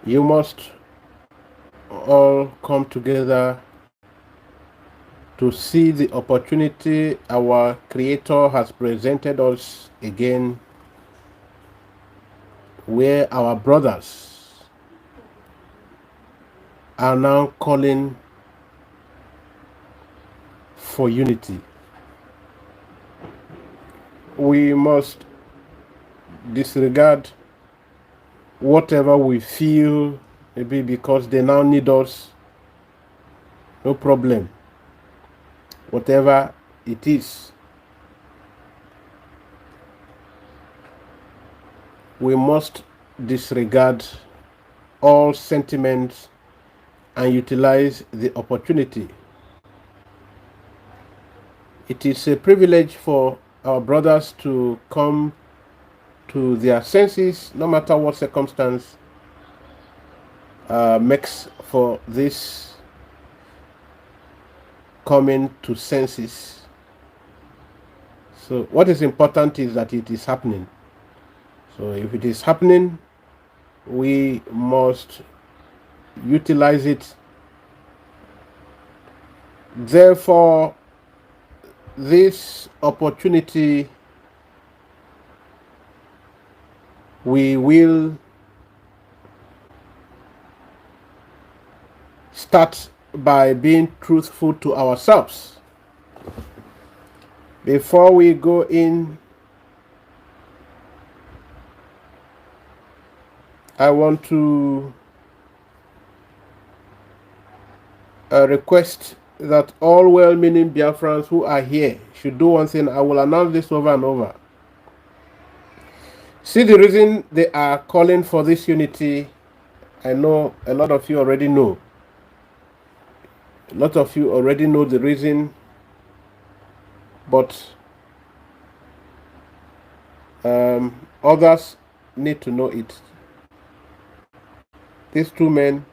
You must all come together to see the opportunity our Creator has presented us again, where our brothers are now calling for unity. We must disregard whatever we feel, maybe because they now need us. No problem. Whatever it is, we must disregard all sentiments and utilize the opportunity. It is a privilege for our brothers to come to their senses, no matter what circumstance makes for this coming to senses. So what is important is that it is happening. So if it is happening, we must utilize it. Therefore, this opportunity we will start by being truthful to ourselves. Before we go in, I want to request that all well-meaning Biafrans who are here should do one thing. I will announce this over and over. See the reason they are calling for this unity. I know a lot of you already know. A lot of you already know the reason, but others need to know it. These two men,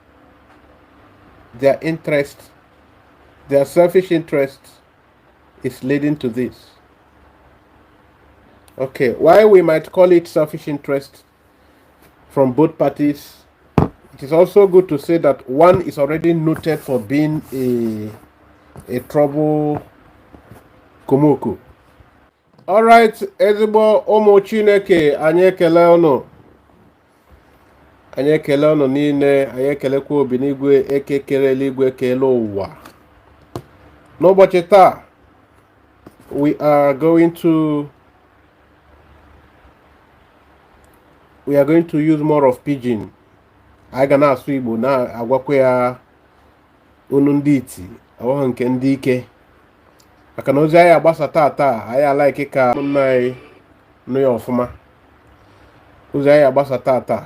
their interest, their selfish interest is leading to this. Okay, why we might call it selfish interest from both parties, it is also good to say that one is already noted for being a trouble komoko. All right, ezigbo ụmụ Chineke, anyị ekele unu. Anyị ekele unu niile, anyị ekelekwa Obinigwe ekekere eluigwe kele ụwa. N'ụbọchị taa, we are going to use more of pidgin. Anyị ga na-asụ Igbo na-agwakwa ya unu ndị iti, ọhụrụ nke ndị ike. Maka na ozi anyị agbasa taa anyị alaiki ka ụmụnna anyị nụ ya ọfụma. Ozi anyị agbasa taa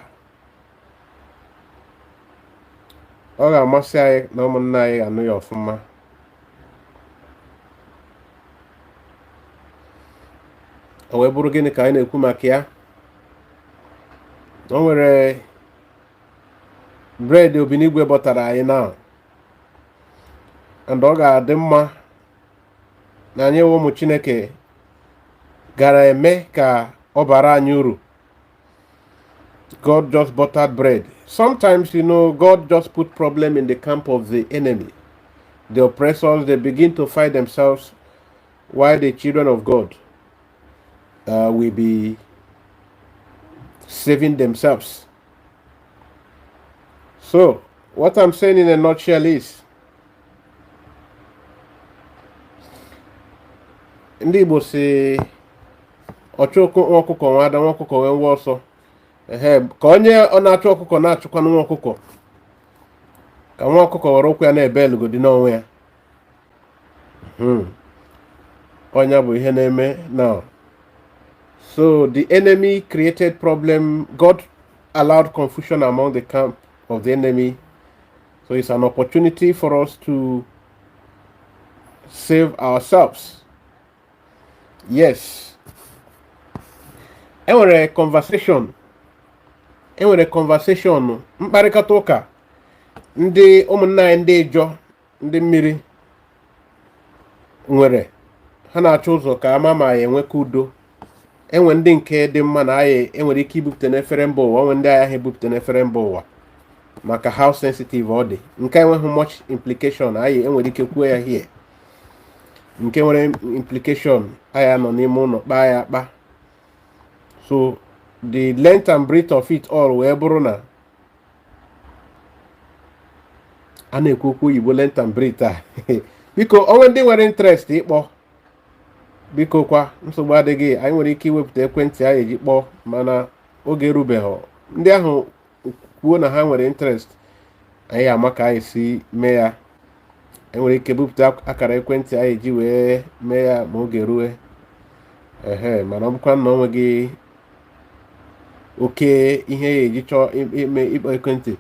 ọ ga-amasị anyị na ụmụnna anyị anụ ya ọfụma. O wee bụrụ gịnị ka anyị na-ekwu maka ya? O nwere bread Obinigwe bọtara anyị na, and ọ ga-adị mma na anyị ụmụ Chineke gara eme ka ọ bara anyị uru. God just buttered bread. Sometimes, God just put problem in the camp of the enemy. The oppressors, they begin to fight themselves while the children of God will be saving themselves. So, what I'm saying in a nutshell is, ndị Igbo si ọchụ ọkụkọ nwada nwa ọkụkọ wee nwa ọsọ. Ka onye ọ na-achụ ọkụkọ na-achụkwa nwa ọkụkọ, ka nwa ọkụkọ were ụkwụ ya na-ebe elugodi n'onwe ya. Onye bụ ihe na-eme now. So the enemy created problem. God allowed confusion among the camp of the enemy. So it's an opportunity for us to save ourselves. Yes. Enwere conversation mkparịkọta ụka ndị ụmụnna anyị ndị Ijaw, ndị mmiri nwere. Ha na-achọ ụzọ ka ama ma ya enweka udo. Enwe ndị nke dị mma na anyị enwere ike ibupụta n'efere mba ụwa, onwe ndị agha ha ebupụta n'efere mba ụwa. maka how sensitive ọ dị. Nke enweghị much implication anyị enwere ike kwuo ya here. Nke nwere implication anyị anọ n'ime ụlọ kpaa ya akpa. So the length and breadth of it all wee bụrụ na a na-ekwu okwu Igbo length and breadth a biko onwe ndị nwere interest ịkpọ biko kwa nsogbu adịghị, anyị nwere ike iwepụta ekwentị anyị eji kpọọ, mana oge erubeghị. Ndị ahụ kwuo na ha nwere interest, anyị ama ka anyị si mee ya. Anyị nwere ike bupụta akara ekwentị anyị eji wee mee ya ma oge rue. Mana ọ bụkwa na onwe gị oke ihe ya eji chọọ ime ịkpọ ekwentị.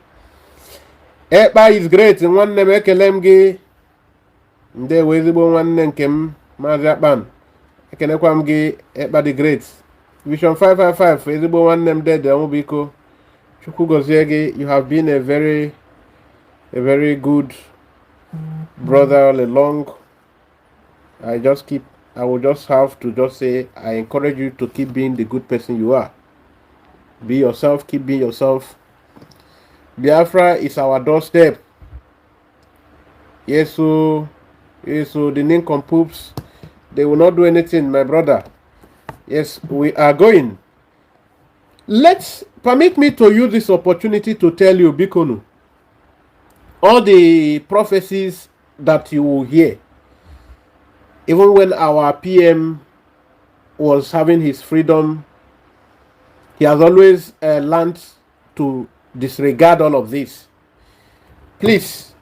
Ekpa is great, nwanne m, ekele m gị. Ndewo ezigbo nwanne nke m, Maazị Akpan. Ekenekwa m gị, Ekpa the great. Vision 555, ezigbo nwanne m dede ọmụ biko. Chukwu gozie gị. You have been a very good brother all along. I will just have to just say I encourage you to keep being the good person you are. Be yourself, keep being yourself. Biafra is our doorstep. Yes, so the nincompoops, they will not do anything, my brother. Yes, we are going. Permit me to use this opportunity to tell you, Bikonu, all the prophecies that you will hear, even when our PM was having his freedom, he has always learned to disregard all of this. Please,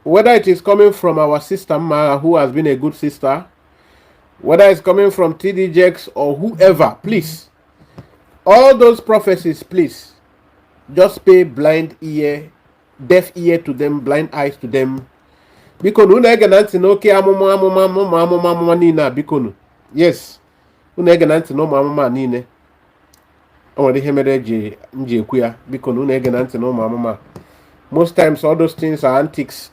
whether it is coming from our sister Mara, who has been a good sister, whether it's coming from TDJX or whoever, please, all those prophecies, please, just pay blind ear, deaf ear to them, blind eyes to them. Because yes, most times all those things are antics,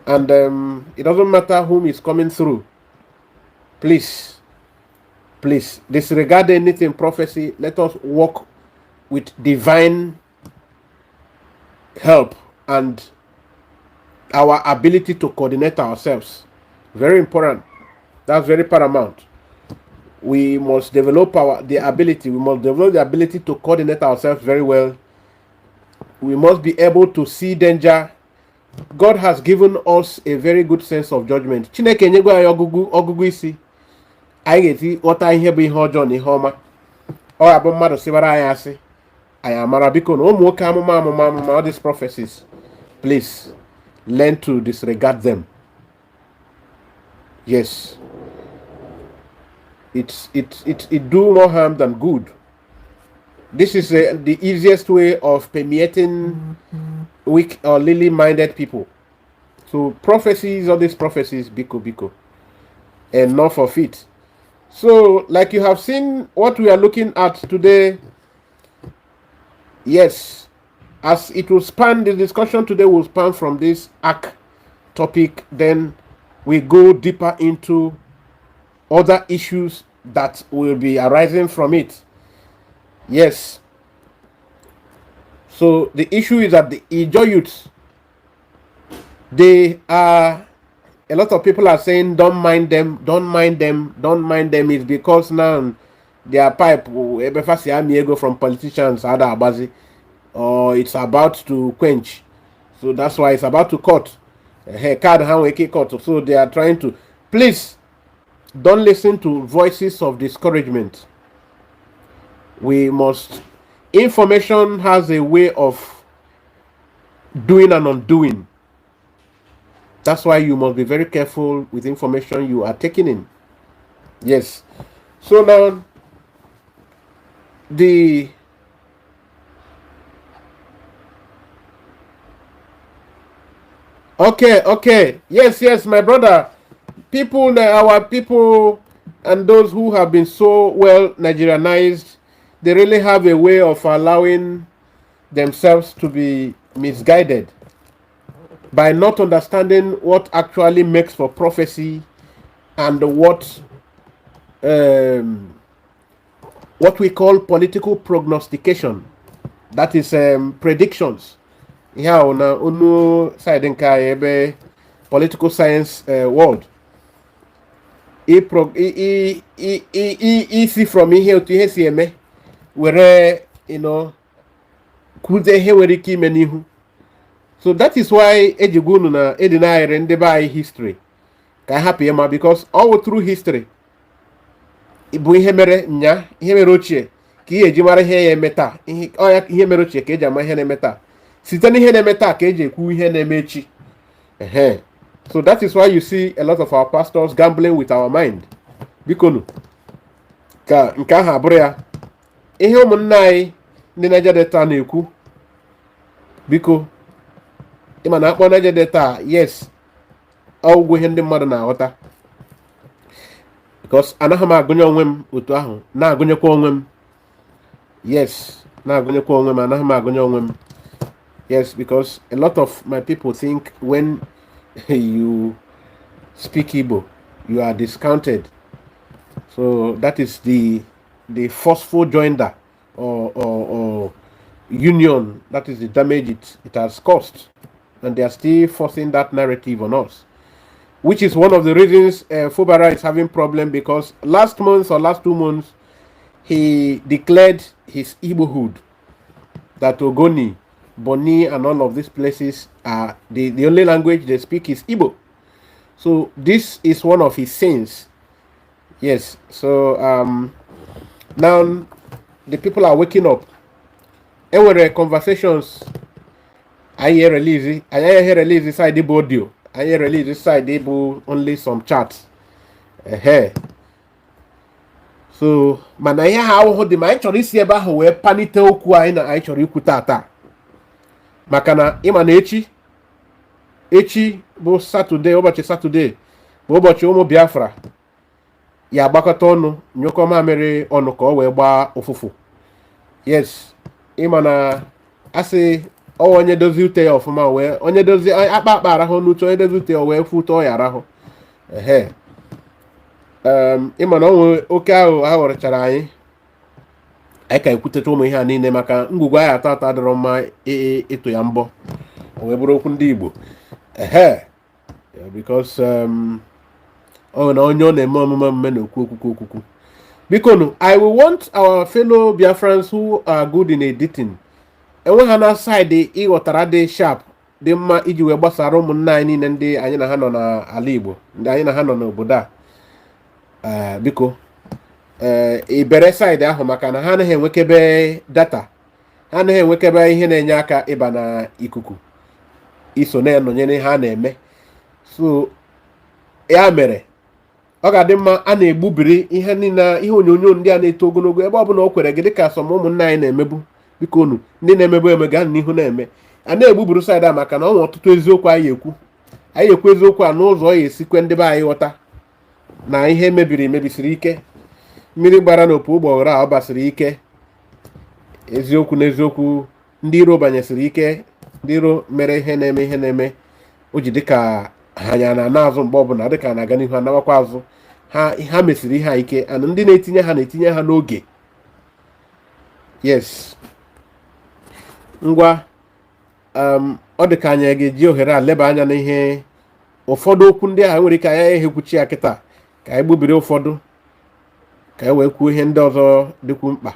and it doesn't matter whom is coming through. Please disregard anything prophecy. Let us walk with divine help and our ability to coordinate ourselves. Very important. That's very paramount. We must develop the ability to coordinate ourselves very well. We must be able to see danger. God has given us a very good sense of judgment. Chineke nyego ya ogugu isi. Anyị ga-eti ghọta ihe bụ ihe ọjọọ na ihe ọma. Ọ abụ mmadụ sịbara anyị asị, anyị amara. Biko na ụmụ nwoke amụma all these prophecies, please learn to disregard them. Yes, it do more harm than good. This is the easiest way of permeating weak or lily-minded people. So prophecies, all these prophecies, biko, enough of it. So, like you have seen, what we are looking at today, yes, as it will span, the discussion today will span from this arc topic, then we go deeper into other issues that will be arising from it. Yes. So the issue is that the Ijaw youths, they are, a lot of people are saying don't mind them. Is because now their pipe from politicians or it's about to quench. So that's why it's about to cut. So they are trying to, please don't listen to voices of discouragement. Information has a way of doing and undoing. That's why you must be very careful with information you are taking in. Yes. So now, Okay. Yes, my brother. Our people, and those who have been so well Nigerianized, they really have a way of allowing themselves to be misguided by not understanding what actually makes for prophecy and what we call political prognostication. That is predictions. Here on unu side nke ebe political science world. See from here to here see where kuze ihe nwere ike ime n'ihu. So that is why ejigunu na edinaire ndị be history ka happy ema, because all through history bụ ihe mere nya, ihe mere ochie ka ihe eji mara ihe ya eme taa, ihe mere ochie ka eji ama ihe na-eme taa, site na ihe na-eme taa ka eji ekwu ihe na-eme echi. So that is why you see a lot of our pastors gambling with our mind. Bikonu ka nke ahụ abụrụ ya ihe ụmụnna anyị ndị Niger Delta na-ekwu. Biko ịma na akpọ Niger Delta, yes, ọgwụgwụ ihe ndị mmadụ na-aghọta, because anaghị m agụnye onwe m otu ahụ, na-agụnyekwa onwe m. Yes, na-agụnyekwa onwe m, anaghị m agụnye onwe m. Yes, because a lot of my people think when you speak Igbo, you are discounted. So that is the forceful joinder or union. That is the damage it has caused, and they are still forcing that narrative on us, which is one of the reasons Fubara is having problem, because last month or last 2 months he declared his Igbohood, that Ogoni, Boni, and all of these places are the only language they speak is Igbo. So this is one of his sins. Yes. So now the people are waking up. And were conversations. I hear release side the audio. I hear release side the only some chats. So mana ya how the my chori si eba ho we panite okwu anyị na anyị chọrọ ikwu tata. Maka na ịma na echi bụ Saturday, ụbọchị Saturday bụ ụbọchị ụmụ Biafra ya agbakọta ọnụ nyụkọ mamịrị ọnụ ka ọ wee gbaa ụfụfụ. Yes, ịma na asị onye dozi ute ya ọfụma, wee onye dozi akpa arahụ n'uche, onye dozi ute ya wee fụta ya arahụ. Ịma na onwe oke ahụ ha ghọrịchara anyị ka ekwutecha ụmụ ihe a niile, maka ngwugwu anyị atọ adịrọ mma ịtụ ya mbọ, o wee bụrụ okwu ndị Igbo. Because ọ na onye ọ na-eme omume na okwu okwukwu. Biko I will want our fellow Biafrans who are good in editing, enwe ha na side ịghọtara dị sharp, dị mma iji wee gbasara ụmụnna anyị niile ndị anyị na ha nọ n'ala Igbo, ndị anyị na ha nọ n'obodo a. Biko ibere side ahụ, maka na ha anaghị enwekebe data, ha anaghị enwekebe ihe na-enye aka ịba na ikuku iso na-enọnyere ha na-eme. So ya mere ọ ga-adị mma a na-egbubiri ihe niile, ihe onyonyo ndị a na-eto ogologo ebe ọbụla o kwere gị, dịka asọm ụmụnna anyị na-emebu. Biko ndị na-emebu gaa n'ihu na-eme, a na-egbubiri side a, maka na ọ nwe ọtụtụ eziokwu anyị ekwu eziokwu a n'ụzọ ọ ya esikwe ndị be anyị ghọta na ihe mebisiri ike. Mmiri gbara n'opu ụgbọghọrọ a ọ basiri ike. Eziokwu na eziokwu ndị iro banyesiri ike, ndị iro mere ihe na-eme o ji dịka ha anya na-azụ mgbe ọbụla, dịka na-aga n'ihu anawakwa azụ. Ha mesiri ihe a ike, and ndị na-etinye ha n'oge. Yes, ngwa ọ dị ka anyị ga-eji ohere a leba anya n'ihe ụfọdụ okwu ndị ahụ nwere ike anya ehekwuchi ya kịta, ka anyị gbubiri ụfọdụ ka anyị wee kwuo ihe ndị ọzọ dịkwu mkpa.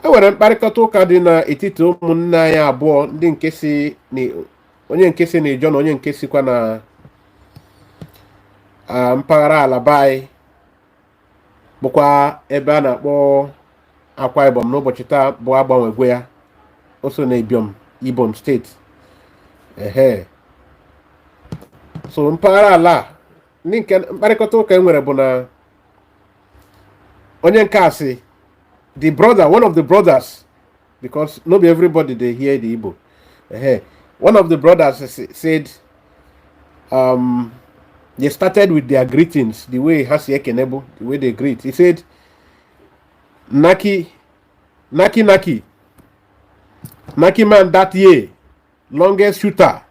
E nwere mkparịkọta ụka dị n'etiti ụmụnne anyị abụọ, ndị nke si onye nke si na Ijaw na onye nke sikwa na mpaghara ala be anyị, bụkwa ebe a na-akpọ Akwa Ibom. N'ụbọchị taa bụ agbanwegwe ya, o so na Ibom steeti. So mpaghara ala ndị nke mkparịkọta ụka e nwere bụ na onye nke a si the brother, one of the brothers, because not everybody they hear the Igbo. One of the brothers said they started with their greetings, the way Hasi Ekenebo, the way they greet. He said, Naki man that year, longest shooter.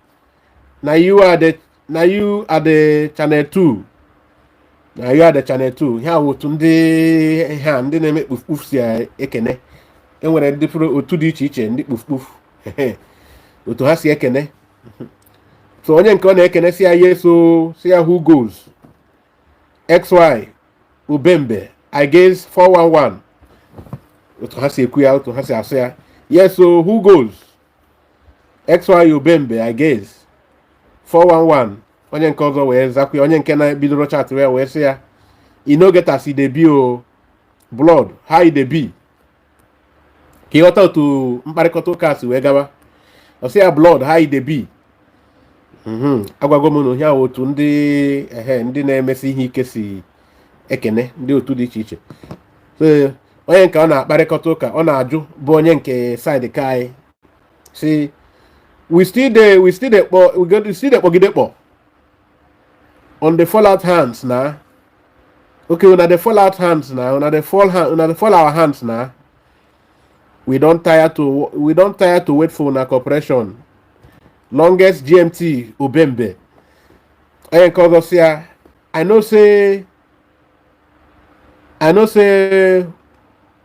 Now you are the channel 2. Now you are the channel 2. Here we tunde ndị na-eme ufsi ekene. enwere ndị fụrụ otu dị iche iche ndị kpufkpuf otu ha si ekene. So onye nke ọ na-ekene si ya yeso si ya who goes xy ubembe I guess 411 otu ha si ekwu ya otu ha si asụ ya yes so who goes xy ubembe I guess 411 onye nke ọzọ wee zakwa onye nke na-bidoro chat wee sị ya you no get as e dey be o blood how e dey be ka ịghọta otu mkparịkọta ụka si wee gaba ọ sị ya blood how e dey be agwago m na ihe ahụ otu ndị na-emesi ihe ike si ekene ndị otu dị iche iche. So onye nke ọ na-akparịkọta ụka ọ na-ajụ bụ onye nke side ka anyị si we still dey kpọgide kpọ on the fallout hands na okay una dey fall out hands na una dey fall our hands na we don tire to wait for una cooperation longest GMT ubembe onye nke ọzọ si ya I know say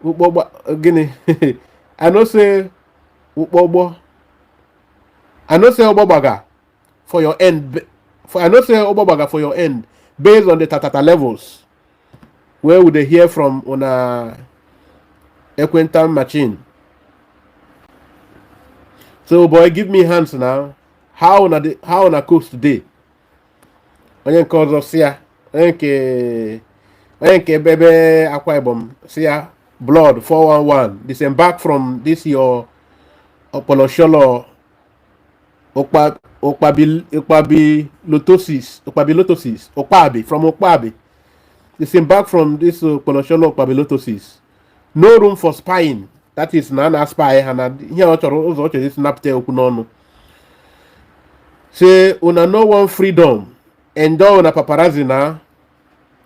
ukpogbo gịnị I know say ogbogbaga for your end based on the tatata levels where we dey hear from una equental machine. So boy give me hands now how una coast today onye nke ọzọ si ya onye nke bebe Akwa Ibom si ya blood 411 disembark from this your opolosholo Okpabi from Okpabi disembark from this opolosholo Okpabilotosis. No room for spying, that is na spy ha na ihe ọ chọrọ ụzọ ọ chọrọ isi napụta okwu n'ọnụ. Say una no one freedom enjoy una paparazzi na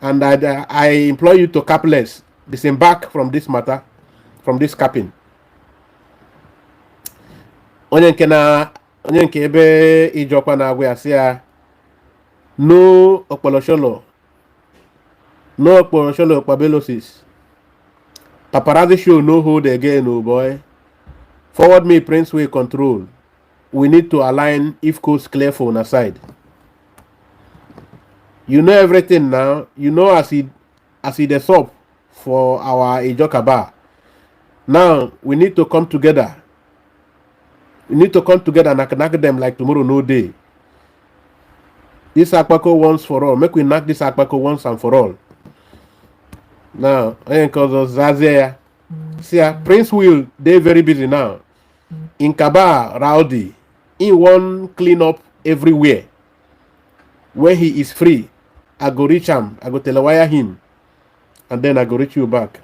and I implore you to cap less, disembark from this matter, from this capping. Onye nke ebe Ijaw na-agwa ya si ya no okpolosholo Okpabelosis. Paparazzi show no hold again, oh boy. Forward me Prince Way control. We need to align if coast clear for on our side. You know everything now. You know as he the sub for our Ijaw bar. Now we need to come together. We need to come together and knock them like tomorrow no day. This Akpako once for all. Make we knock this Akpako once and for all. Now, Zazia, see, Prince Will, they very busy now. In Kaba, rowdy. He want clean up everywhere. When he is free, I go reach him. I go telewire him, and then I go reach you back.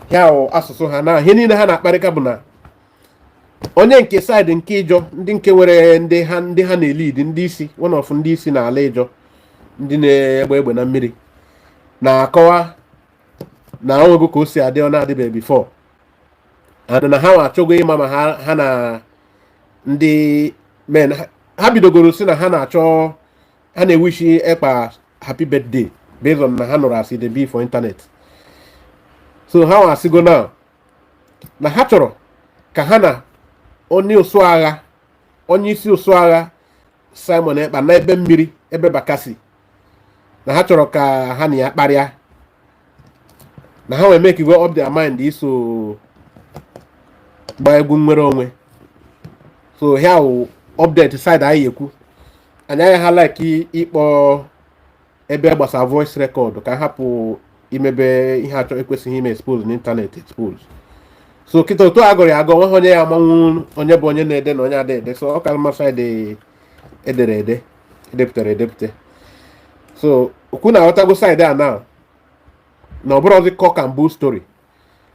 Here, asoso hana. Hini na hana pareka buna. Onye nke side nke Ijaw, ndị nke were ndị ha na-lead ndị isi, one of ndị isi na ala Ijaw, ndị na-egbe na mmiri. Na-akọwa na onwego ka o si adị ọ na-adịbeghị before and na ha achọgo ịma ma ha na ndị men ha bidogoro si na ha na-achọ ha na-ewishi Ekpa happy birthday based on na ha nụrụ asị the be for internet. So ha asigo now na ha chọrọ ka ha na onye isi ụsụ agha Simon Ekpa na ebe mmiri ebe Bakassi na ha chọrọ ka ha na ya kparịa na ha wee make go up their mind iso gba egwu nwere onwe. So here update side anyị ekwu anya ha like ịkpọ ebe gbasa voice record ka hapụ imebe ihe achọ ekwesịghị ime expose n'internet expose. So kịta otu agụrụ ya agụ nwe onye ya amanwụ onye bụ onye na-ede na onye ada ede. So ọ ka mma side edepụtara edepụta. So okwu na-aghọtago side a now na ọ bụrụ ọzọ cock and bull story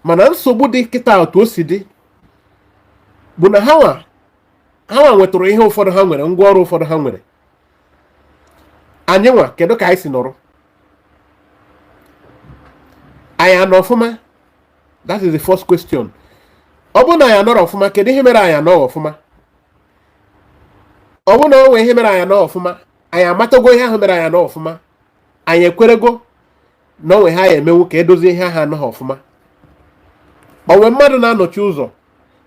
mana nsogbu dị kịta otu o si dị bụ na ha nwetụrụ ihe ụfọdụ ha nwere ngwaọrụ ụfọdụ ha nwere. Anyị nwa kedu ka anyị si nọrọ anyị anọ ọfụma? That is the first question. Ọ bụ na anyị anọrọ ọfụma kedu ihe mere anyị anọ ọfụma? Ọ bụ na o nwee ihe mere anyị anọ ọfụma anyị amatago ihe ahụ mere anyị anọ ọfụma anyị ekwerego na onwe ha ya emenwu ka edozie ihe ahụ anọghị ọfụma. onwe mmadụ na-anọchi ụzọ.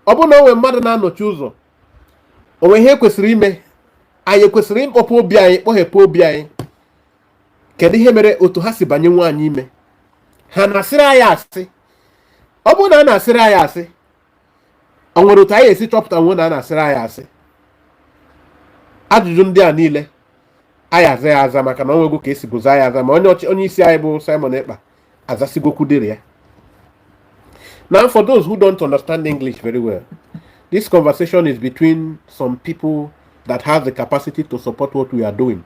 Ọ bụrụ na onwe mmadụ na-anọchi ụzọ, onwe ihe kwesịrị ime, anyị kwesịrị ịkpọpụ obi anyị, kpọghepụ obi anyị. Kedu ihe mere otu ha si banye nwaanyị ime? Ha na-asịrị anyị asị. Ọ bụrụ na a na-asịrị anyị asị, o nwere otu anyị esi chọpụta nwe na a na-asịrị anyị asị? Ajụjụ ndị a niile anyị aza ya aza, maka na ọ nwego ka esi goza ya aza, ma onye isi anyị bụ Simon Ekpa azasigokwu dịrị ya. Now, for those who don't understand English very well, this conversation is between some people that have the capacity to support what we are doing.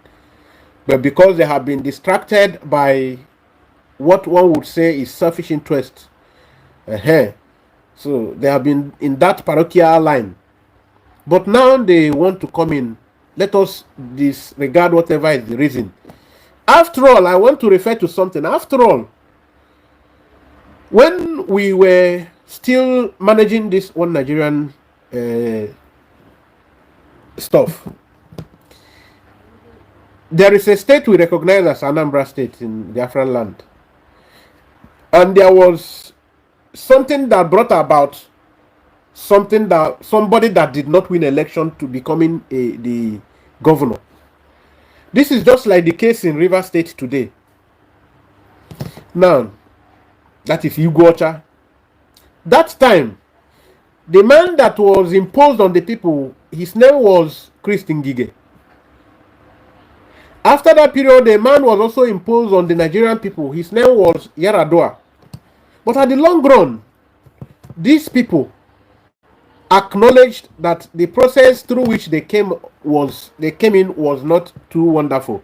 But because they have been distracted by what one would say is selfish interest, so they have been in that parochial line. But now they want to come in. Let us disregard whatever is the reason. After all, I want to refer to something. After all, when we were still managing this one Nigerian stuff, there is a state we recognize as Anambra State in Biafran land. And there was something that brought about somebody that did not win election to becoming the governor. This is just like the case in River State today. Now, that is Ijaw. That time, the man that was imposed on the people, his name was Crick. After that period, the man was also imposed on the Nigerian people. His name was Yaradua. But at the long run, these people acknowledged that the process through which they came in was not too wonderful.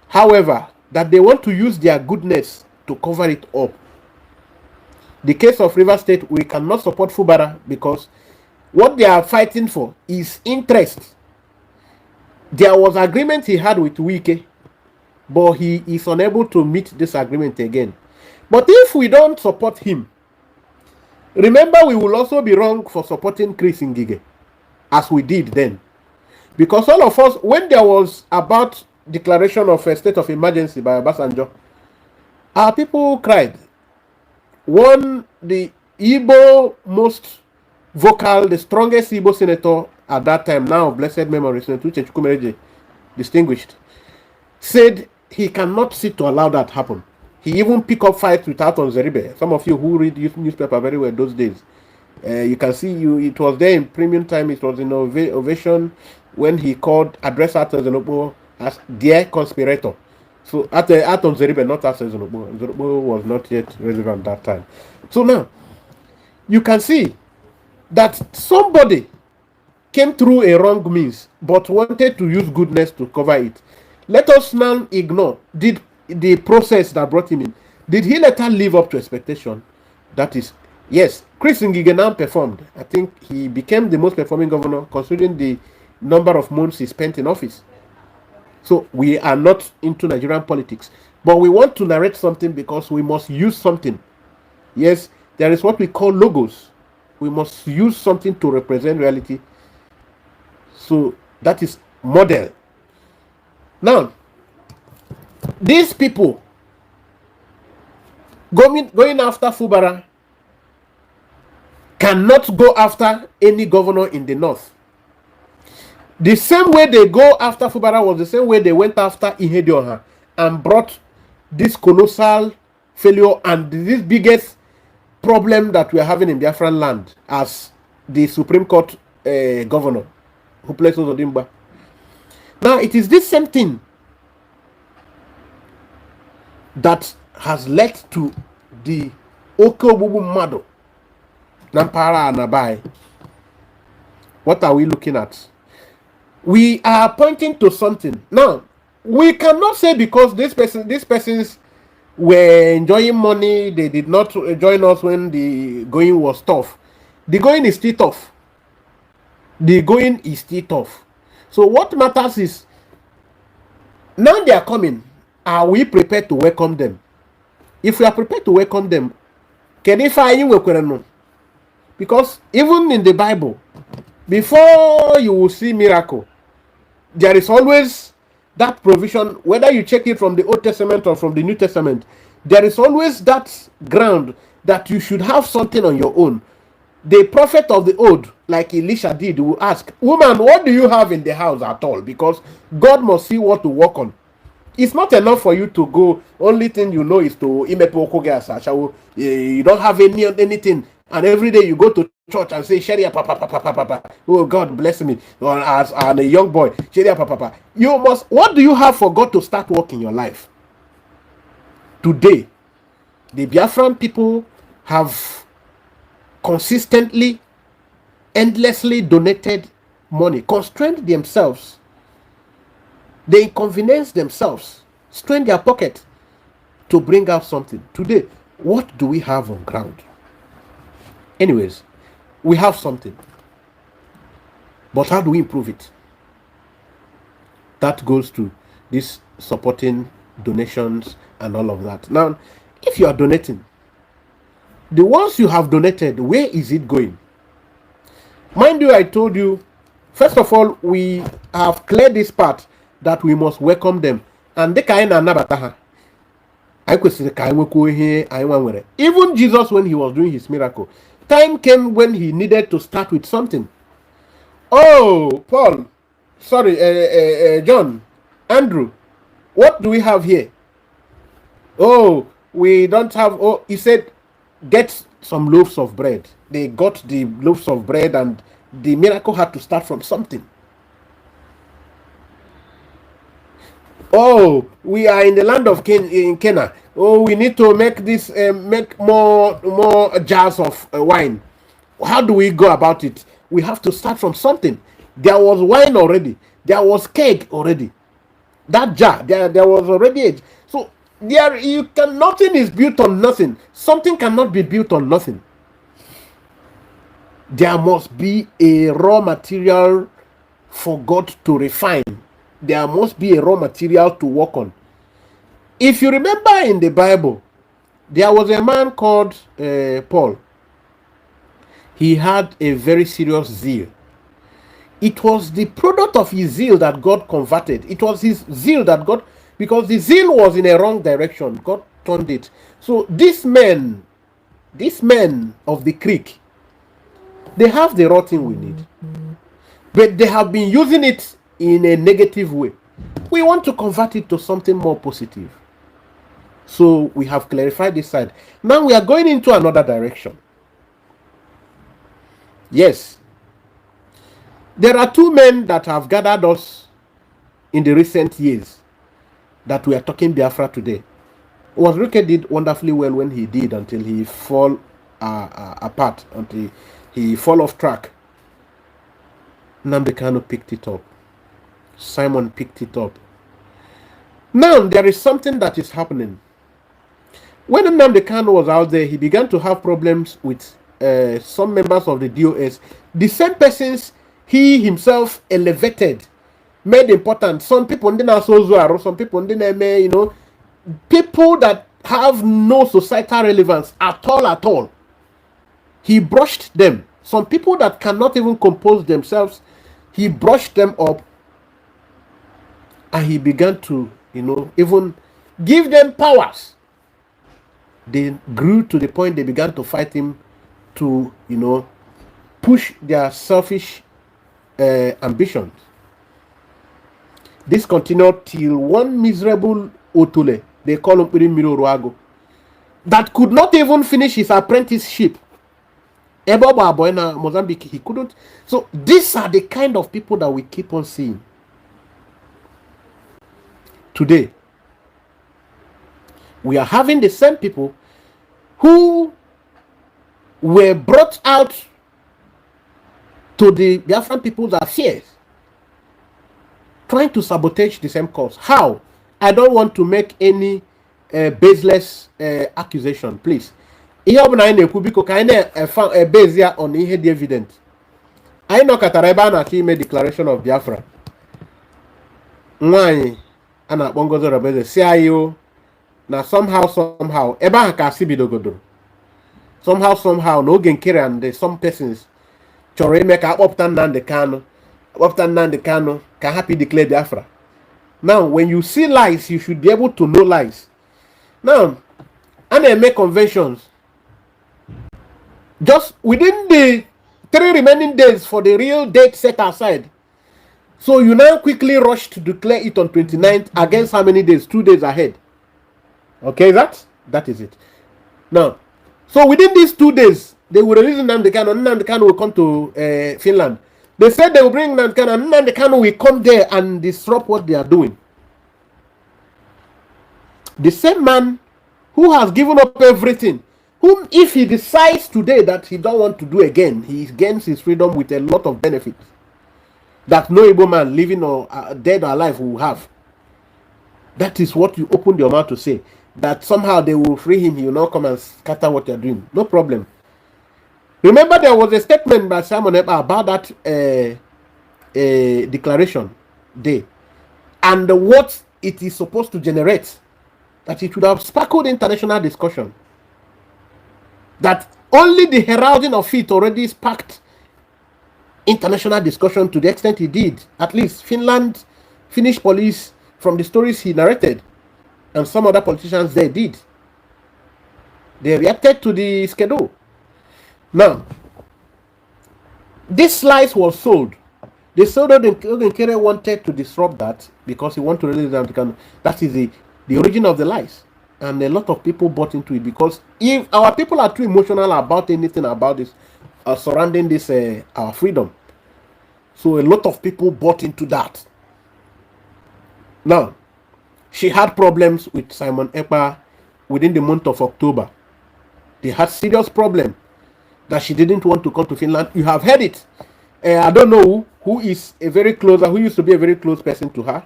However, that they want to use their goodness to cover it up. The case of River State, we cannot support Fubara because what they are fighting for is interest. There was agreement he had with Wike, but he is unable to meet this agreement again. But if we don't support him, remember we will also be wrong for supporting Crick, as we did then. Because all of us, when there was about declaration of a state of emergency by Obasanjo, our people cried. The Igbo most vocal, the strongest Igbo senator at that time, now blessed memory, Senator Uche Chukwumereje, distinguished, said he cannot sit to allow that happen. He even picked up fights with Aton Zeribe. Some of you who read newspaper very well those days, you can see it was there in premium time. It was in Ovation when he addressed Aton Zeribe as dear conspirator. So Aton Zeribe, not Aton Zeribe. Zeribe was not yet relevant that time. So now, you can see that somebody came through a wrong means, but wanted to use goodness to cover it. Let us now ignore the process that brought him in. Did he later live up to expectation? That is, yes, Crick now performed. I think he became the most performing governor considering the number of months he spent in office. So we are not into Nigerian politics, but we want to narrate something because we must use something. Yes, there is what we call logos. We must use something to represent reality. So that is model. Now, these people going after Fubara cannot go after any governor in the north. The same way they go after Fubara was the same way they went after Ihedioha and brought this colossal failure and this biggest problem that we are having in Biafran land as the Supreme Court governor who places Odimba. Now, it is this same thing that has led to the Okobubu Mado Nampara Anabai. What are we looking at? We are pointing to something. Now, we cannot say because these persons were enjoying money, they did not join us when the going was tough. The going is still tough. The going is still tough. So what matters is, now they are coming. Are we prepared to welcome them? If we are prepared to welcome them, can if I know? Because even in the Bible, before you will see miracle, there is always that provision, whether you check it from the Old Testament or from the New Testament, there is always that ground that you should have something on your own. The prophet of the old, like Elisha did, will ask, woman, what do you have in the house at all? Because God must see what to work on. It's not enough for you to go. Only thing you know is to you don't have anything, and every day you go to church and say Sharia papa papa papa. Oh, God bless me. Or as a young boy, Sharia papa papa. You must. What do you have for God to start work in your life? Today, the Biafran people have consistently, endlessly donated money, constrained themselves. They inconvenience themselves, strain their pocket to bring out something. Today, what do we have on ground? Anyways, we have something. But how do we improve it? That goes to this supporting donations and all of that. Now, if you are donating, the ones you have donated, where is it going? Mind you, I told you, first of all, we have cleared this part that we must welcome them. And the kind of nabataha. Even Jesus, when he was doing his miracle, time came when he needed to start with something. Oh, Paul, sorry, John, Andrew, what do we have here? Oh, we don't have. Oh, he said, get some loaves of bread. They got the loaves of bread, and the miracle had to start from something. Oh, we are in the land of Canaan. Oh, we need to make this, make more jars of wine. How do we go about it? We have to start from something. There was wine already. There was cake already. That jar, there was already it. So nothing is built on nothing. Something cannot be built on nothing. There must be a raw material for God to refine. There must be a raw material to work on. If you remember in the Bible, there was a man called Paul. He had a very serious zeal. It was the product of his zeal that God converted. It was his zeal that God, because the zeal was in a wrong direction, God turned it. So these men of the Crick, they have the raw thing we need. But they have been using it in a negative way. We want to convert it to something more positive. So we have clarified this side. Now we are going into another direction. Yes. There are two men that have gathered us in the recent years that we are talking Biafra today. Crick did wonderfully well when he did, until he fall apart, until he fall off track. Nnamdi Kanu picked it up. Simon picked it up. Now there is something that is happening. When Nnamdi Kanu was out there, he began to have problems with some members of the DOS. The same persons he himself elevated, made important. Some people didn't some people didn't, people that have no societal relevance at all. He brushed them. Some people that cannot even compose themselves, he brushed them up, and he began to, even give them powers. They grew to the point they began to fight him to, push their selfish ambitions. This continued till one miserable Otule, they call him Miro Ruago, that could not even finish his apprenticeship. Eboba Boyna, Mozambique, he couldn't. So these are the kind of people that we keep on seeing. Today, we are having the same people who were brought out to the Biafran people's affairs, trying to sabotage the same cause. How? I don't want to make any baseless accusation, please. Ihe ọbụla anyị na-ekwu biko ka anyị na-base ya on ihe dị evident. Anyị nọkọtara ebe a na-achọ ime declaration of Biafra. Nwaanyị a na-akpọ Ngozi Robeze si anyị na somehow ebe ahụ ka asị bidogodoro. Somehow na oge nkere, and some persons chọrọ ime ka akpọpụta Nnamdi Kanu ka happy declare Biafra. Now, when you see lies, you should be able to know lies. Now, a na-eme conventions Just within the 3 remaining days for the real date set aside. So you now quickly rush to declare it on 29th against how many days? 2 days ahead. Okay, that is it. Now, so within these 2 days, they will release Nnamdi Kanu. Nnamdi Kanu will come to Finland. They said they will bring Nnamdi Kanu, and Nnamdi Kanu will come there and disrupt what they are doing. The same man who has given up everything, whom if he decides today that he don't want to do again, he gains his freedom with a lot of benefits that no able man, living or dead or alive, will have. That is what you opened your mouth to say. That somehow they will free him, he will not come and scatter what you're doing. No problem. Remember, there was a statement by Simon Ekpa about that declaration day and what it is supposed to generate. That it would have sparkled international discussion. That only the heralding of it already sparked international discussion to the extent he did. At least Finnish police, from the stories he narrated, and some other politicians they did. They reacted to the schedule. Now, this slice was sold. They sold that Ogenkere wanted to disrupt that because he wanted to release them. That is the origin of the lies. And a lot of people bought into it because if our people are too emotional about anything about this, surrounding this, our freedom. So a lot of people bought into that. Now, she had problems with Simon Ekpa within the month of October. They had serious problem that she didn't want to come to Finland. You have heard it. I don't know who is a very close, who used to be a very close person to her.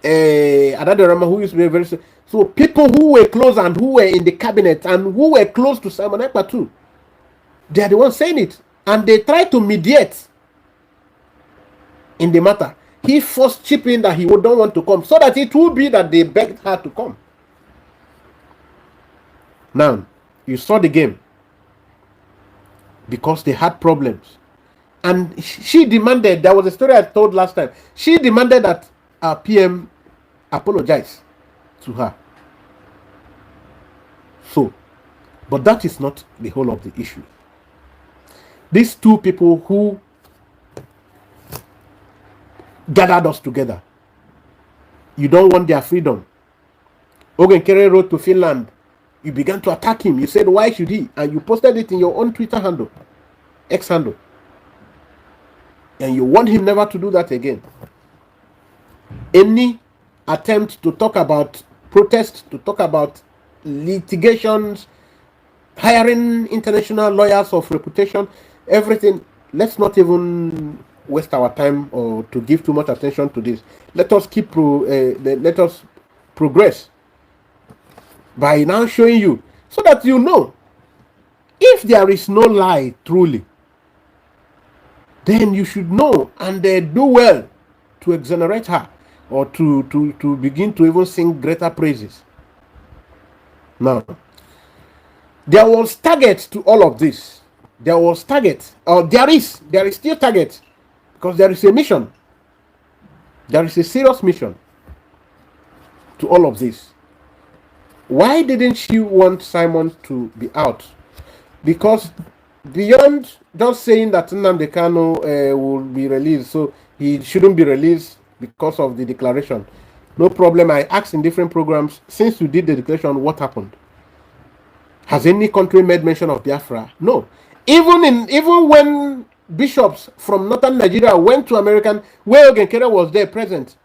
Another Rama who used to be a very, so people who were close and who were in the cabinet and who were close to Simon Ekpa too, they are the ones saying it, and they try to mediate in the matter. He first chipped in that he don't want to come, so that it will be that they begged her to come. Now, you saw the game because they had problems, and she demanded. There was a story I told last time. She demanded that our PM apologize to her. So, but that is not the whole of the issue. These two people who gathered us together, you don't want their freedom. Ogenkere wrote to Finland. You began to attack him. You said, why should he? And you posted it in your own Twitter handle, X handle. And you want him never to do that again. Any attempt to talk about protest, to talk about litigations, hiring international lawyers of reputation, everything, let's not even waste our time or to give too much attention to this. Let us keep let us progress by now showing you, so that you know if there is no lie truly, then you should know and do well to exonerate her or to begin to even sing greater praises. Now, there was target to all of this. There was target, or there is still target, because there is a mission. There is a serious mission to all of this. Why didn't she want Simon to be out? Because beyond just saying that Nnamdi Kanu will be released, so he shouldn't be released because of the declaration. No problem. I asked in different programs, since you did the declaration, what happened? Has any country made mention of Biafra? No. Even when bishops from northern Nigeria went to American, where Ogenkere was there present,